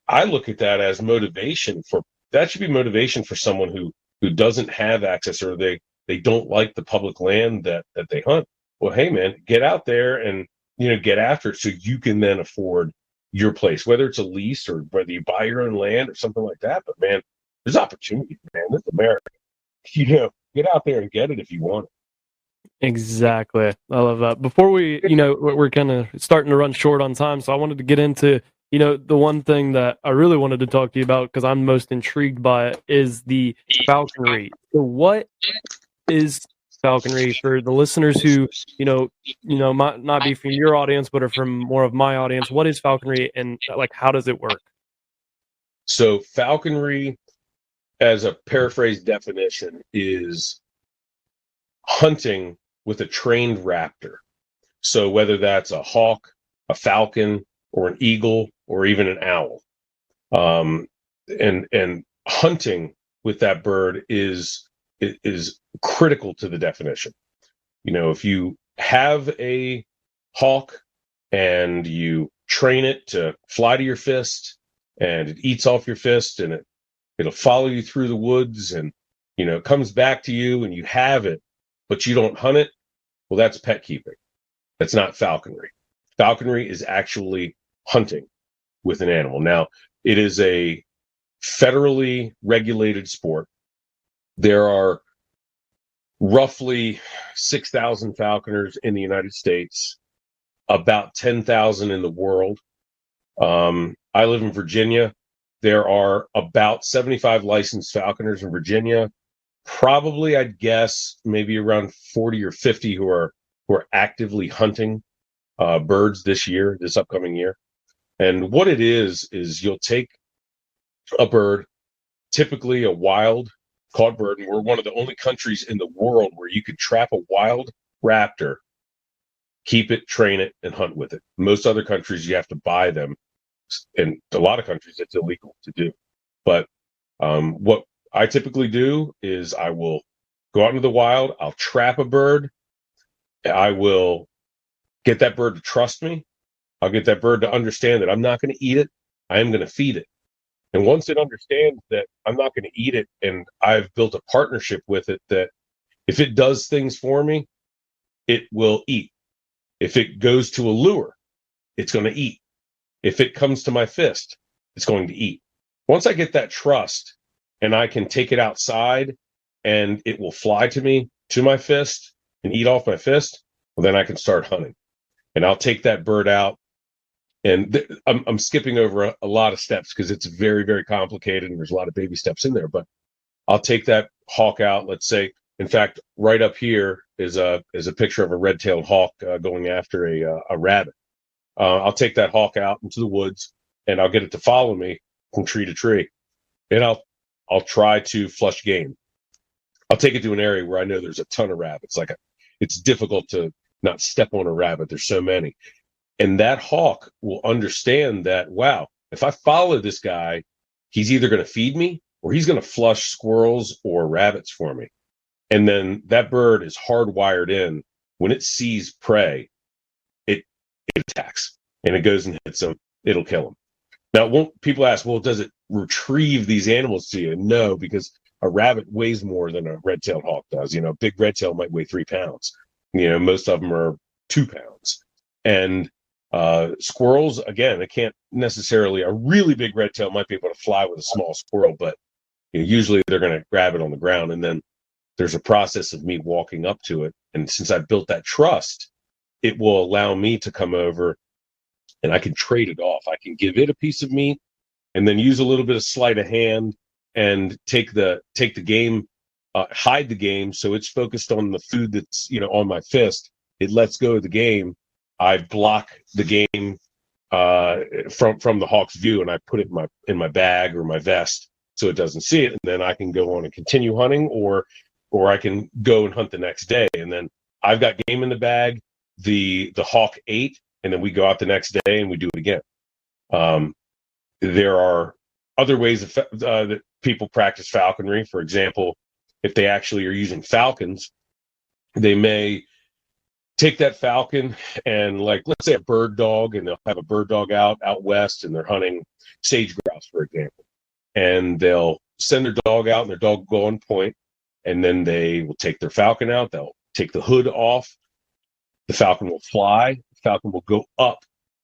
I look at that as motivation that should be motivation for someone who doesn't have access, or they don't like the public land that they hunt. Well, hey man, get out there and, get after it so you can then afford your place, whether it's a lease or whether you buy your own land or something like that. But man, there's opportunity, man. This is America. Get out there and get it if you want it.
Exactly. I love that. Before we, we're kind of starting to run short on time, so I wanted to get into, the one thing that I really wanted to talk to you about, because I'm most intrigued by it, is the falconry. So what is falconry for the listeners who, might not be from your audience, but are from more of my audience? What is falconry, and how does it work?
So falconry, as a paraphrased definition, is hunting with a trained raptor. So whether that's a hawk, a falcon, or an eagle, or even an owl, and hunting with that bird is critical to the definition. If you have a hawk and you train it to fly to your fist, and it eats off your fist, and it'll follow you through the woods, and it comes back to you, and you have it, but you don't hunt it, well, that's pet keeping. That's not falconry. Falconry is actually hunting with an animal. Now, it is a federally regulated sport. There are roughly 6,000 falconers in the United States, about 10,000 in the world. I live in Virginia. There are about 75 licensed falconers in Virginia. Probably, I'd guess, maybe around 40 or 50 who are actively hunting birds this upcoming year. And what it is you'll take a bird, typically a wild caught bird, and we're one of the only countries in the world where you could trap a wild raptor, keep it, train it, and hunt with it. Most other countries, you have to buy them, and a lot of countries, it's illegal to do. But what I typically do is I will go out into the wild, I'll trap a bird, I will get that bird to trust me, I'll get that bird to understand that I'm not going to eat it, I am going to feed it. And once it understands that I'm not going to eat it, and I've built a partnership with it, that if it does things for me, it will eat. If it goes to a lure, it's going to eat. If it comes to my fist, it's going to eat. Once I get that trust and I can take it outside and it will fly to me, to my fist, and eat off my fist, well, then I can start hunting. And I'll take that bird out. And I'm skipping over a lot of steps because it's very, very complicated and there's a lot of baby steps in there. But I'll take that hawk out. Let's say, in fact, right up here is a picture of a red-tailed hawk going after a rabbit. I'll take that hawk out into the woods and I'll get it to follow me from tree to tree. And I'll try to flush game. I'll take it to an area where I know there's a ton of rabbits. It's difficult to not step on a rabbit. There's so many. And that hawk will understand that, wow, if I follow this guy, he's either going to feed me or he's going to flush squirrels or rabbits for me. And then that bird is hardwired in. When it sees prey, it attacks, and it goes and hits them. It'll kill them. Now, people ask, well, does it retrieve these animals to you? No, because a rabbit weighs more than a red-tailed hawk does. A big red-tail might weigh 3 pounds. Most of them are 2 pounds. And squirrels, again, it can't necessarily, a really big red-tail might be able to fly with a small squirrel, but usually they're going to grab it on the ground. And then there's a process of me walking up to it. And since I've built that trust, it will allow me to come over and I can trade it off. I can give it a piece of meat and then use a little bit of sleight of hand and take the game, hide the game. So it's focused on the food that's, on my fist. It lets go of the game. I block the game from the hawk's view, and I put it in my bag or my vest so it doesn't see it. And then I can go on and continue hunting, or I can go and hunt the next day. And then I've got game in the bag. The hawk ate, and then we go out the next day and we do it again. There are other ways that people practice falconry. For example, if they actually are using falcons, they may take that falcon and, like, let's say a bird dog, and they'll have a bird dog out west, and they're hunting sage grouse, for example. And they'll send their dog out, and their dog will go on point, and then they will take their falcon out. They'll take the hood off. The falcon will fly. The falcon will go up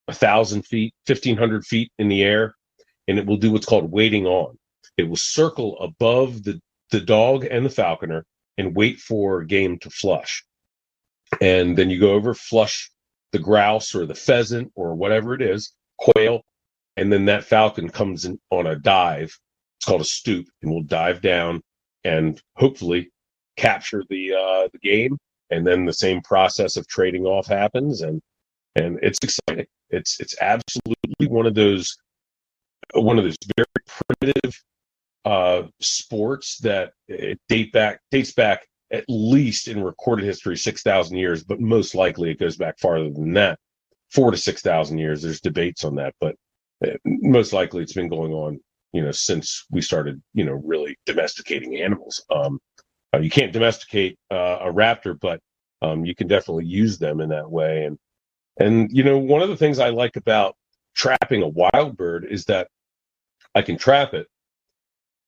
1,000 feet, 1,500 feet in the air, and it will do what's called waiting on. It will circle above the dog and the falconer and wait for game to flush. And then you go over, flush the grouse or the pheasant or whatever it is, quail, and then that falcon comes in on a dive. It's called a stoop, and will dive down and hopefully capture the game. And then the same process of trading off happens, and it's exciting. It's absolutely one of those very primitive sports that dates back at least in recorded history 6,000 years, but most likely it goes back farther than that, 4,000 to 6,000 years. There's debates on that, but most likely it's been going on, since we started, really domesticating animals. You can't domesticate a raptor, but you can definitely use them in that way. And one of the things I like about trapping a wild bird is that I can trap it.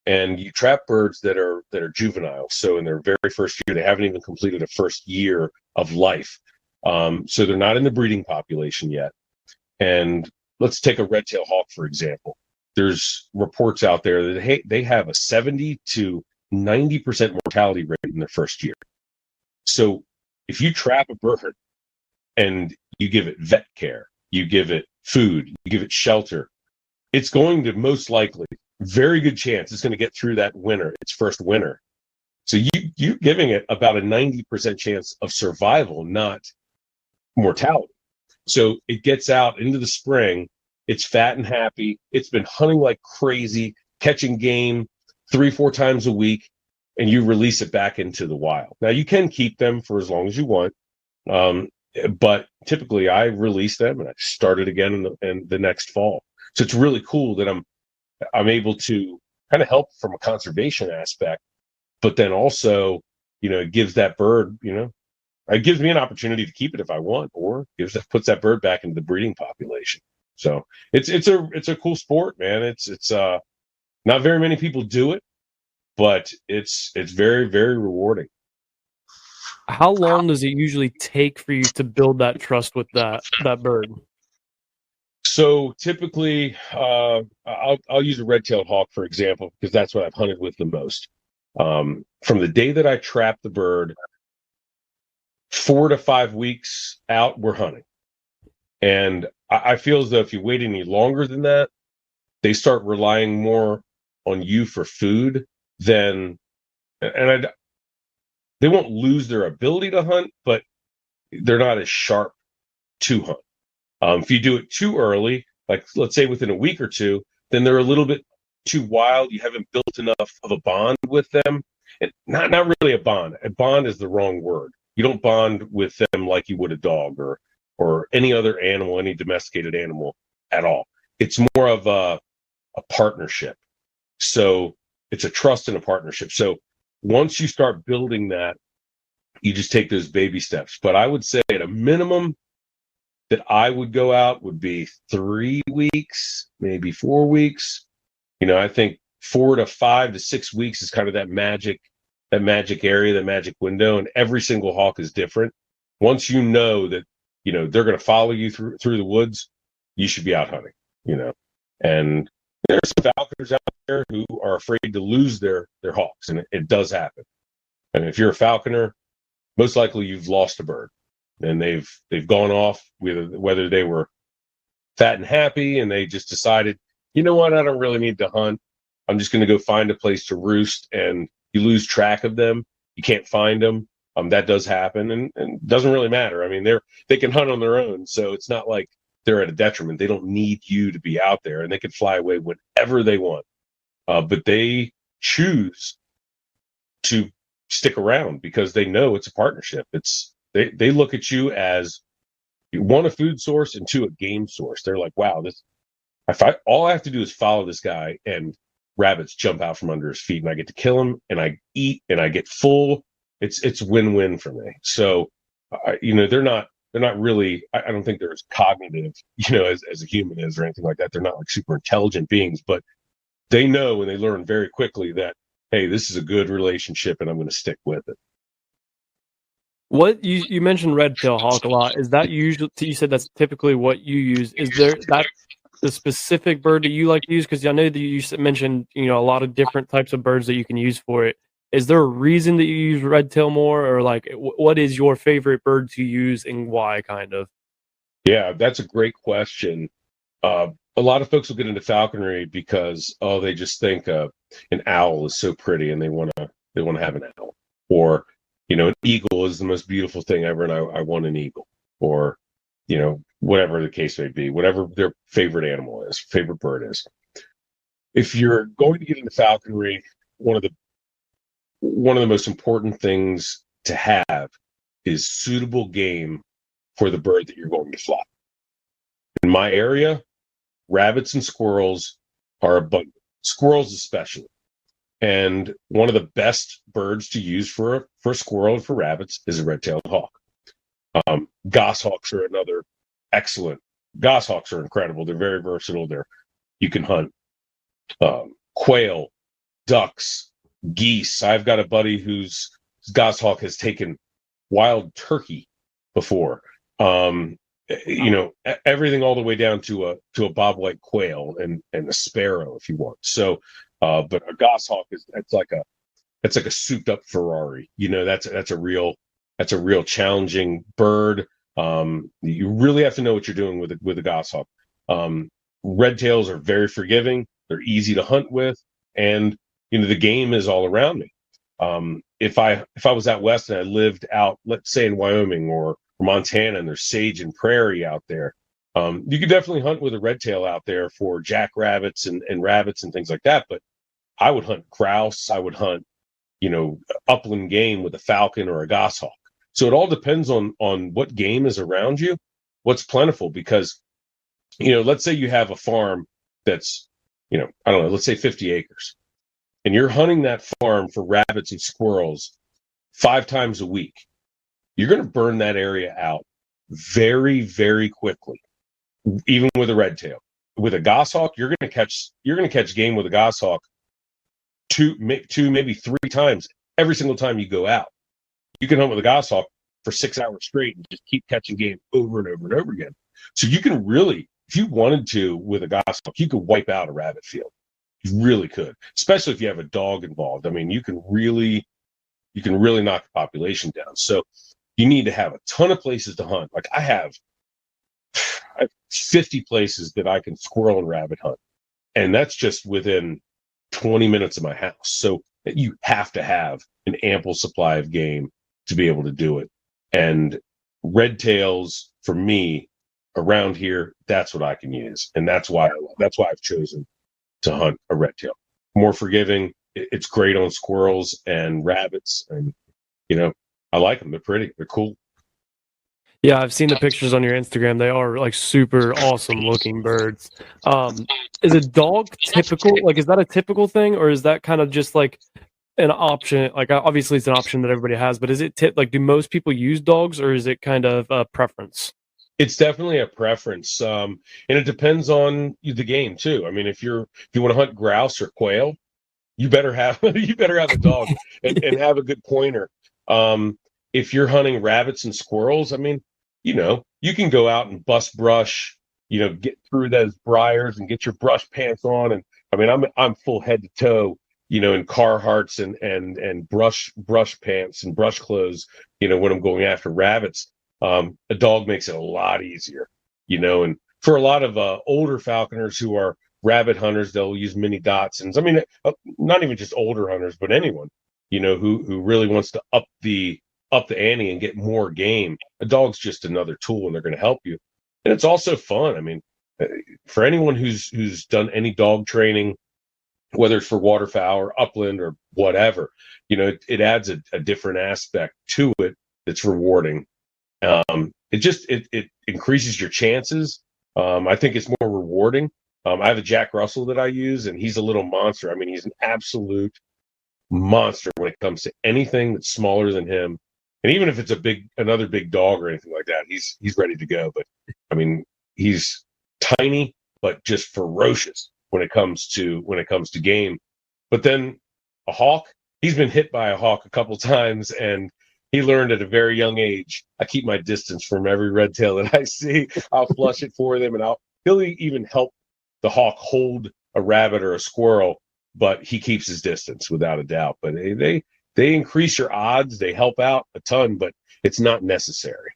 And you trap birds that are juvenile. So in their very first year, they haven't even completed a first year of life. So they're not in the breeding population yet. And let's take a red-tailed hawk, for example. There's reports out there that they have a 70 to 90% mortality rate in their first year. So if you trap a bird and you give it vet care, you give it food, you give it shelter, it's going to most likely, very good chance, it's going to get through that winter, its first winter. So you're giving it about a 90% chance of survival, not mortality. So it gets out into the spring, it's fat and happy, it's been hunting like crazy, catching game 3-4 times a week, and you release it back into the wild. Now, you can keep them for as long as you want, but typically I release them and I start it again in the next fall. So it's really cool that I'm able to kind of help from a conservation aspect, but then also, it gives that bird, it gives me an opportunity to keep it if I want, or puts that bird back into the breeding population. So it's a cool sport, man. It's not very many people do it, but it's very, very rewarding.
How long does it usually take for you to build that trust with that bird?
So typically, I'll use a red-tailed hawk, for example, because that's what I've hunted with the most. From the day that I trap the bird, 4 to 5 weeks out, we're hunting. And I feel as though if you wait any longer than that, they start relying more on you for food they won't lose their ability to hunt, but they're not as sharp to hunt. If you do it too early, like let's say within a week or two, then they're a little bit too wild. You haven't built enough of a bond with them, not really a bond. A bond is the wrong word. You don't bond with them like you would a dog or any other animal, any domesticated animal at all. It's more of a partnership. So it's a trust and a partnership. So once you start building that, you just take those baby steps. But I would say at a minimum that I would go out would be 3 weeks, maybe 4 weeks. I think 4 to 5 to 6 weeks is kind of that magic area, that magic window. And every single hawk is different. Once you know that, they're going to follow you through the woods, you should be out hunting, and there's some falconers out there who are afraid to lose their hawks, and it does happen. And if you're a falconer, most likely you've lost a bird, and they've gone off, whether they were fat and happy and they just decided, you know what, I don't really need to hunt. I'm just going to go find a place to roost, and you lose track of them. You can't find them. That does happen, and it doesn't really matter. I mean, they can hunt on their own, so it's not like they're at a detriment. They don't need you to be out there, and they can fly away whenever they want. But they choose to stick around because they know it's a partnership. They look at you as, one, a food source, and two, a game source. They're like, wow, all I have to do is follow this guy, and rabbits jump out from under his feet, and I get to kill him, and I eat, and I get full. It's win-win for me. So, they're not really, I don't think they're as cognitive, as a human is or anything like that. They're not like super intelligent beings, but they know and they learn very quickly that, hey, this is a good relationship and I'm going to stick with it.
What you mentioned red-tailed hawk a lot. Is that usually, you said that's typically what you use? Is that the specific bird that you like to use? Because I know that you mentioned, a lot of different types of birds that you can use for it. Is there a reason that you use red-tail more, or like what is your favorite bird to use and why, kind of?
Yeah, that's a great question. A lot of folks will get into falconry because, they just think an owl is so pretty and they want to have an owl, or an eagle is the most beautiful thing ever and I want an eagle, or whatever the case may be, whatever their favorite animal is, favorite bird is. If you're going to get into falconry, one of the most important things to have is suitable game for the bird that you're going to fly. In my area, rabbits and squirrels are abundant, squirrels especially. And one of the best birds to use for a squirrel and for rabbits is a red-tailed hawk. Goshawks are another excellent. Goshawks are incredible. They're very versatile. You can hunt quail, ducks, geese. I've got a buddy whose goshawk has taken wild turkey before. Everything all the way down to a bobwhite quail and a sparrow if you want. So, but a goshawk it's like a souped up Ferrari. That's a real challenging bird. You really have to know what you're doing with a goshawk. Red tails are very forgiving. They're easy to hunt with, and the game is all around me. If I was out west and I lived out, let's say in Wyoming or Montana, and there's sage and prairie out there, you could definitely hunt with a red tail out there for jackrabbits and rabbits and things like that. But I would hunt grouse. I would hunt, upland game with a falcon or a goshawk. So it all depends on what game is around you, what's plentiful. Because, let's say you have a farm that's, I don't know, let's say 50 acres, and you're hunting that farm for rabbits and squirrels 5 times a week. You're going to burn that area out very, very quickly, even with a red tail. With a goshawk, you're going to catch game with a goshawk 2, maybe 3 times every single time you go out. You can hunt with a goshawk for 6 hours straight and just keep catching game over and over and over again. So you can really, if you wanted to, with a goshawk, you could wipe out a rabbit field. You really could, especially if you have a dog involved. I mean, you can really knock the population down. So you need to have a ton of places to hunt. Like I have 50 places that I can squirrel and rabbit hunt, and that's just within 20 minutes of my house. So you have to have an ample supply of game to be able to do it. And red tails, for me, around here, that's what I can use, and that's why I've chosen to hunt a red tail. More forgiving, it's great on squirrels and rabbits, and I like them. They're pretty. They're cool.
Yeah, I've seen the pictures on your Instagram. They are like super awesome looking birds. Is a dog typical? Like, is that a typical thing, or is that kind of just like an option? Like, obviously, it's an option that everybody has, but is it like, do most people use dogs, or is it kind of a preference?
It's definitely a preference, and it depends on the game too. I mean, if you want to hunt grouse or quail, you better have a dog and have a good pointer. If you're hunting rabbits and squirrels, I mean, you can go out and bust brush, get through those briars and get your brush pants on. And I mean, I'm full head to toe, in Carhartts and brush pants and brush clothes, when I'm going after rabbits. A dog makes it a lot easier, and for a lot of older falconers who are rabbit hunters, they'll use mini Dachshunds. I mean, not even just older hunters, but anyone, who really wants to up the ante and get more game. A dog's just another tool, and they're going to help you. And it's also fun. I mean, for anyone who's done any dog training, whether it's for waterfowl or upland or whatever, it adds a different aspect to it that's rewarding. It increases your chances. I think it's more rewarding. I have a Jack Russell that I use, and he's a little monster. I mean, he's an absolute monster when it comes to anything that's smaller than him. And even if it's another big dog or anything like that, he's ready to go. But I mean, he's tiny, but just ferocious when it comes to game. But then a hawk, he's been hit by a hawk a couple times, and he learned at a very young age, I keep my distance from every red tail that I see. I'll flush it for them, and he'll even help the hawk hold a rabbit or a squirrel, but he keeps his distance without a doubt. But they increase your odds. They help out a ton, but it's not necessary.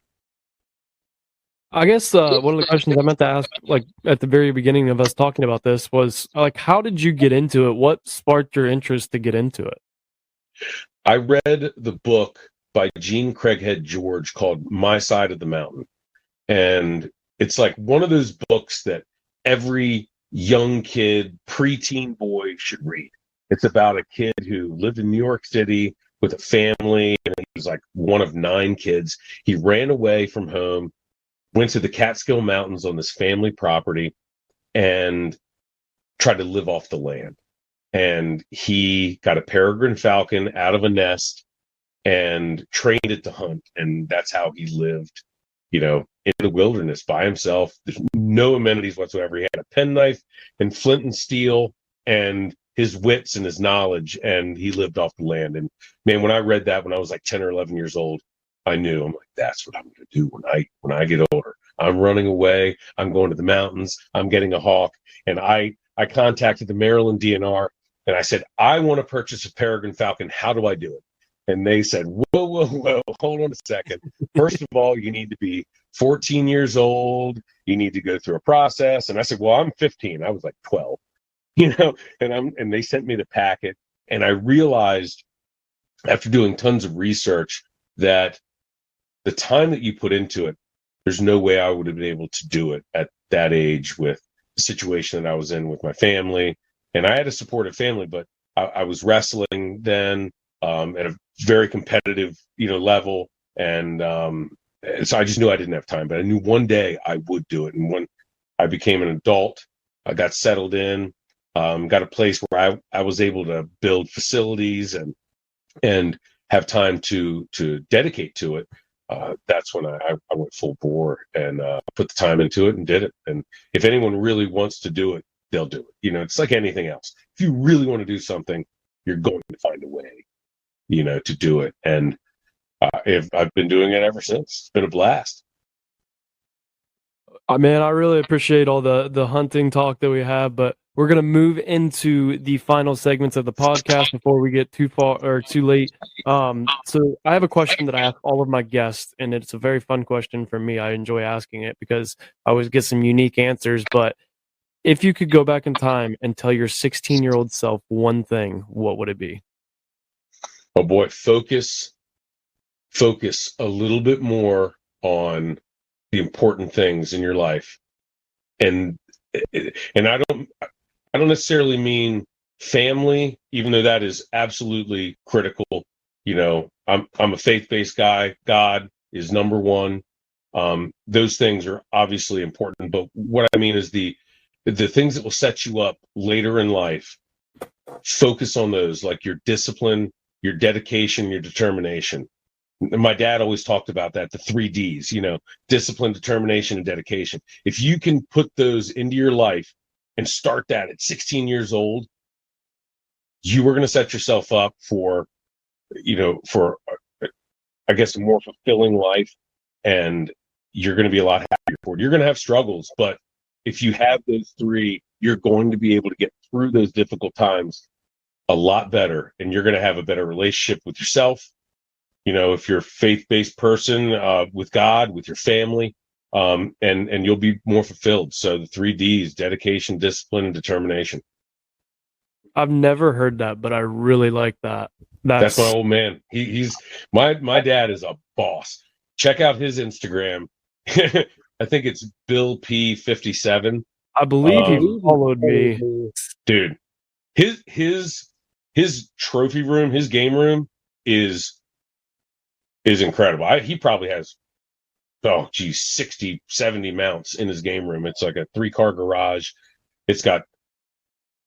I guess one of the questions I meant to ask, like at the very beginning of us talking about this, was like, how did you get into it? What sparked your interest to get into it?
I read the book by Gene Craighead George called My Side of the Mountain, and it's like one of those books that every young kid, preteen boy should read. It's about a kid who lived in New York City with a family, and he was like one of 9 kids. He ran away from home, went to the Catskill Mountains on this family property, and tried to live off the land. And he got a peregrine falcon out of a nest and trained it to hunt. And that's how he lived, in the wilderness by himself. There's no amenities whatsoever. He had a penknife and flint and steel and his wits and his knowledge, and he lived off the land. And man, when I read that when I was like 10 or 11 years old, I knew, I'm like, that's what I'm going to do when I get older. I'm running away. I'm going to the mountains. I'm getting a hawk. And I contacted the Maryland DNR, and I said, I want to purchase a peregrine falcon. How do I do it? And they said, whoa, hold on a second. First of all, you need to be 14 years old. You need to go through a process. And I said, well, I'm 15. I was like 12, and they sent me the packet. And I realized after doing tons of research that the time that you put into it, there's no way I would have been able to do it at that age with the situation that I was in with my family. And I had a supportive family, but I was wrestling then at a very competitive, level. And so I just knew I didn't have time, but I knew one day I would do it. And when I became an adult, I got settled in, got a place where I was able to build facilities and have time to dedicate to it. That's when I went full bore and put the time into it and did it. And if anyone really wants to do it, they'll do it. It's like anything else. If you really want to do something, you're going to find a way, to do it. And I've been doing it ever since. It's been a blast.
Man, I really appreciate all the hunting talk that we have, but we're going to move into the final segments of the podcast before we get too far or too late. So I have a question that I ask all of my guests, and it's a very fun question for me. I enjoy asking it because I always get some unique answers. But if you could go back in time and tell your 16-year-old self one thing, what would it be?
Oh boy, focus a little bit more on the important things in your life. And I don't necessarily mean family, even though that is absolutely critical, I'm a faith-based guy. God is number one. Those things are obviously important, but what I mean is the things that will set you up later in life. Focus on those, like your discipline, your dedication, your determination. My dad always talked about that, the 3 Ds, discipline, determination, and dedication. If you can put those into your life and start that at 16 years old, you are going to set yourself up for, I guess, a more fulfilling life, and you're going to be a lot happier for it. You're going to have struggles, but if you have those three, you're going to be able to get through those difficult times a lot better, and you're going to have a better relationship with yourself. If you're a faith-based person, with God, with your family, and you'll be more fulfilled. So the 3 Ds: dedication, discipline, and determination.
I've never heard that, but I really like that.
That's my old man. He's my dad is a boss. Check out his Instagram. I think it's Bill P57.
I believe he followed me.
Dude, his trophy room, his game room is incredible. He probably has 60, 70 mounts in his game room. It's like a 3-car garage. It's got,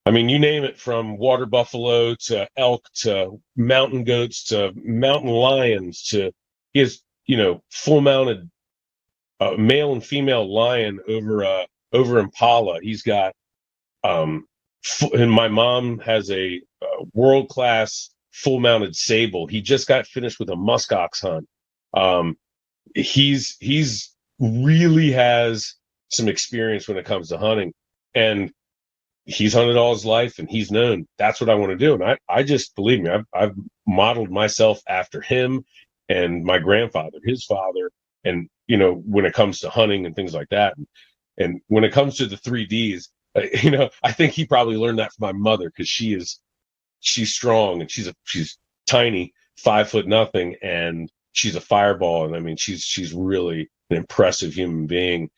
you name it, from water buffalo to elk to mountain goats to mountain lions to, he has, full mounted male and female lion over Impala. He's got, and my mom has a world-class full mounted sable. He just got finished with a muskox hunt. He's really has some experience when it comes to hunting, and he's hunted all his life, and he's known that's what I want to do. And I just, believe me, I've modeled myself after him and my grandfather, his father, and when it comes to hunting and things like that, and when it comes to the 3 Ds, I think he probably learned that from my mother, because she's strong, and she's tiny, 5'0", and she's a fireball. And she's really an impressive human being.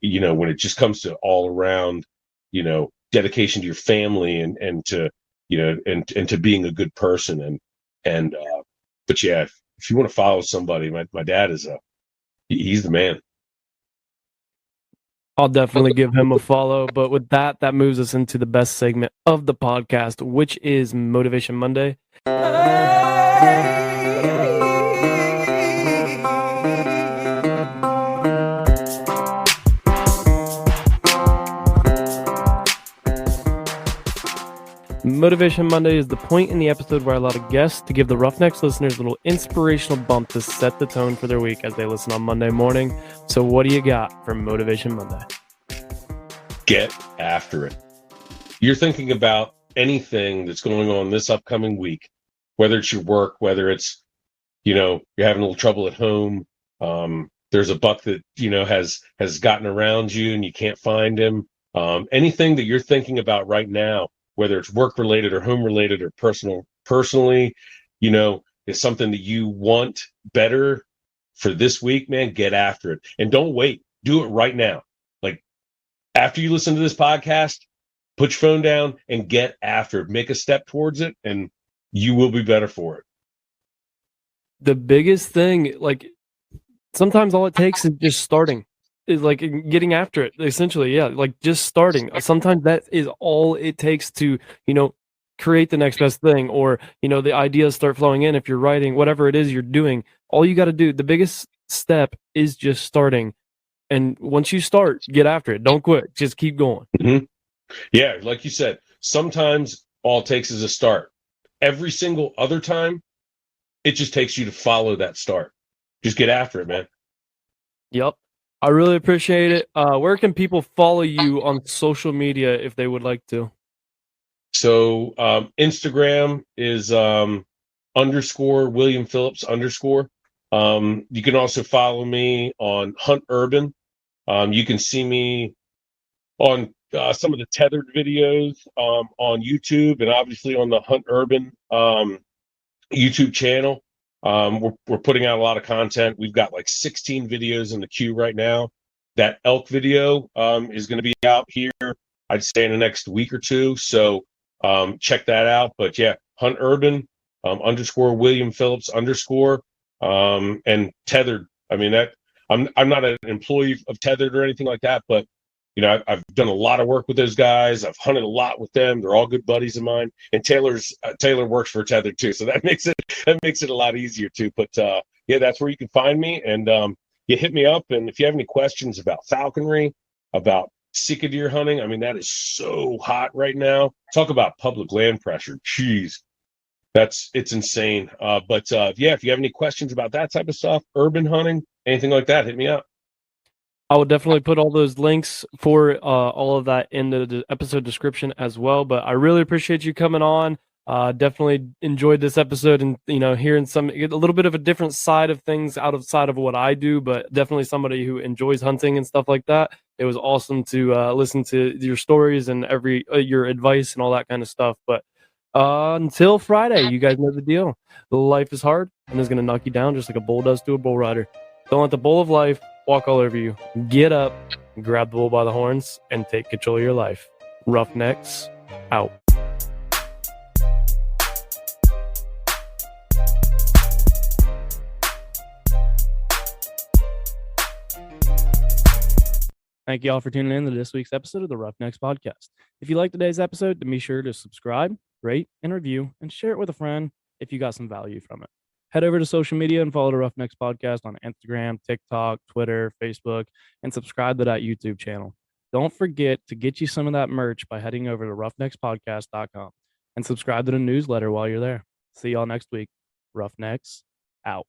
When it just comes to all around, dedication to your family and to, and to being a good person. But yeah, if you want to follow somebody, my dad he's the man.
I'll definitely give him a follow. But with that moves us into the best segment of the podcast, which is Motivation Monday. Motivation Monday is the point in the episode where I allow the guests to give the Roughnecks listeners a little inspirational bump to set the tone for their week as they listen on Monday morning. So what do you got for Motivation Monday?
Get after it. You're thinking about anything that's going on this upcoming week, whether it's your work, whether it's, you're having a little trouble at home. There's a buck that, has gotten around you and you can't find him. Anything that you're thinking about right now, whether it's work related or home related or personally, is something that you want better for this week, man, get after it. And don't wait. Do it right now. Like, after you listen to this podcast, put your phone down and get after it. Make a step towards it, and you will be better for it.
The biggest thing, like, sometimes all it takes is just starting. Is like getting after it, essentially. Yeah, like just starting. Sometimes that is all it takes to, create the next best thing, or, the ideas start flowing in. If you're writing, whatever it is you're doing, all you got to do, the biggest step is just starting. And once you start, get after it. Don't quit. Just keep going.
Mm-hmm. Yeah, like you said, sometimes all it takes is a start. Every single other time, it just takes you to follow that start. Just get after it, man.
Yep. I really appreciate it. Where can people follow you on social media if they would like to?
So Instagram is _ William Phillips _ you can also follow me on Hunt Urban. You can see me on some of the tethered videos on YouTube, and obviously on the Hunt Urban YouTube channel. We're putting out a lot of content. We've got like 16 videos in the queue right now. That elk video is going to be out here, I'd say, in the next week or two. So check that out. But yeah, Hunt Urban underscore William Phillips underscore and Tethered. I mean, that I'm not an employee of Tethered or anything like that, but I've done a lot of work with those guys. I've hunted a lot with them. They're all good buddies of mine. And Taylor works for Tethered too, so that makes it a lot easier too. But yeah, that's where you can find me, and you hit me up. And if you have any questions about falconry, about Sika deer hunting, I mean, that is so hot right now. Talk about public land pressure. Jeez, it's insane. But yeah, if you have any questions about that type of stuff, urban hunting, anything like that, hit me up.
I will definitely put all those links for all of that in the episode description as well. But I really appreciate you coming on. Definitely enjoyed this episode, and hearing a little bit of a different side of things outside of what I do, but definitely somebody who enjoys hunting and stuff like that. It was awesome to listen to your stories and your advice and all that kind of stuff. But until Friday, you guys know the deal. Life is hard and is going to knock you down just like a bull does to a bull rider. Don't let the bull of life walk all over you. Get up, grab the bull by the horns, and take control of your life. Roughnecks, out.
Thank you all for tuning in to this week's episode of the Roughnecks Podcast. If you like today's episode, then be sure to subscribe, rate, and review, and share it with a friend if you got some value from it. Head over to social media and follow the Roughnecks Podcast on Instagram, TikTok, Twitter, Facebook, and subscribe to that YouTube channel. Don't forget to get you some of that merch by heading over to roughneckspodcast.com and subscribe to the newsletter while you're there. See y'all next week. Roughnecks, out.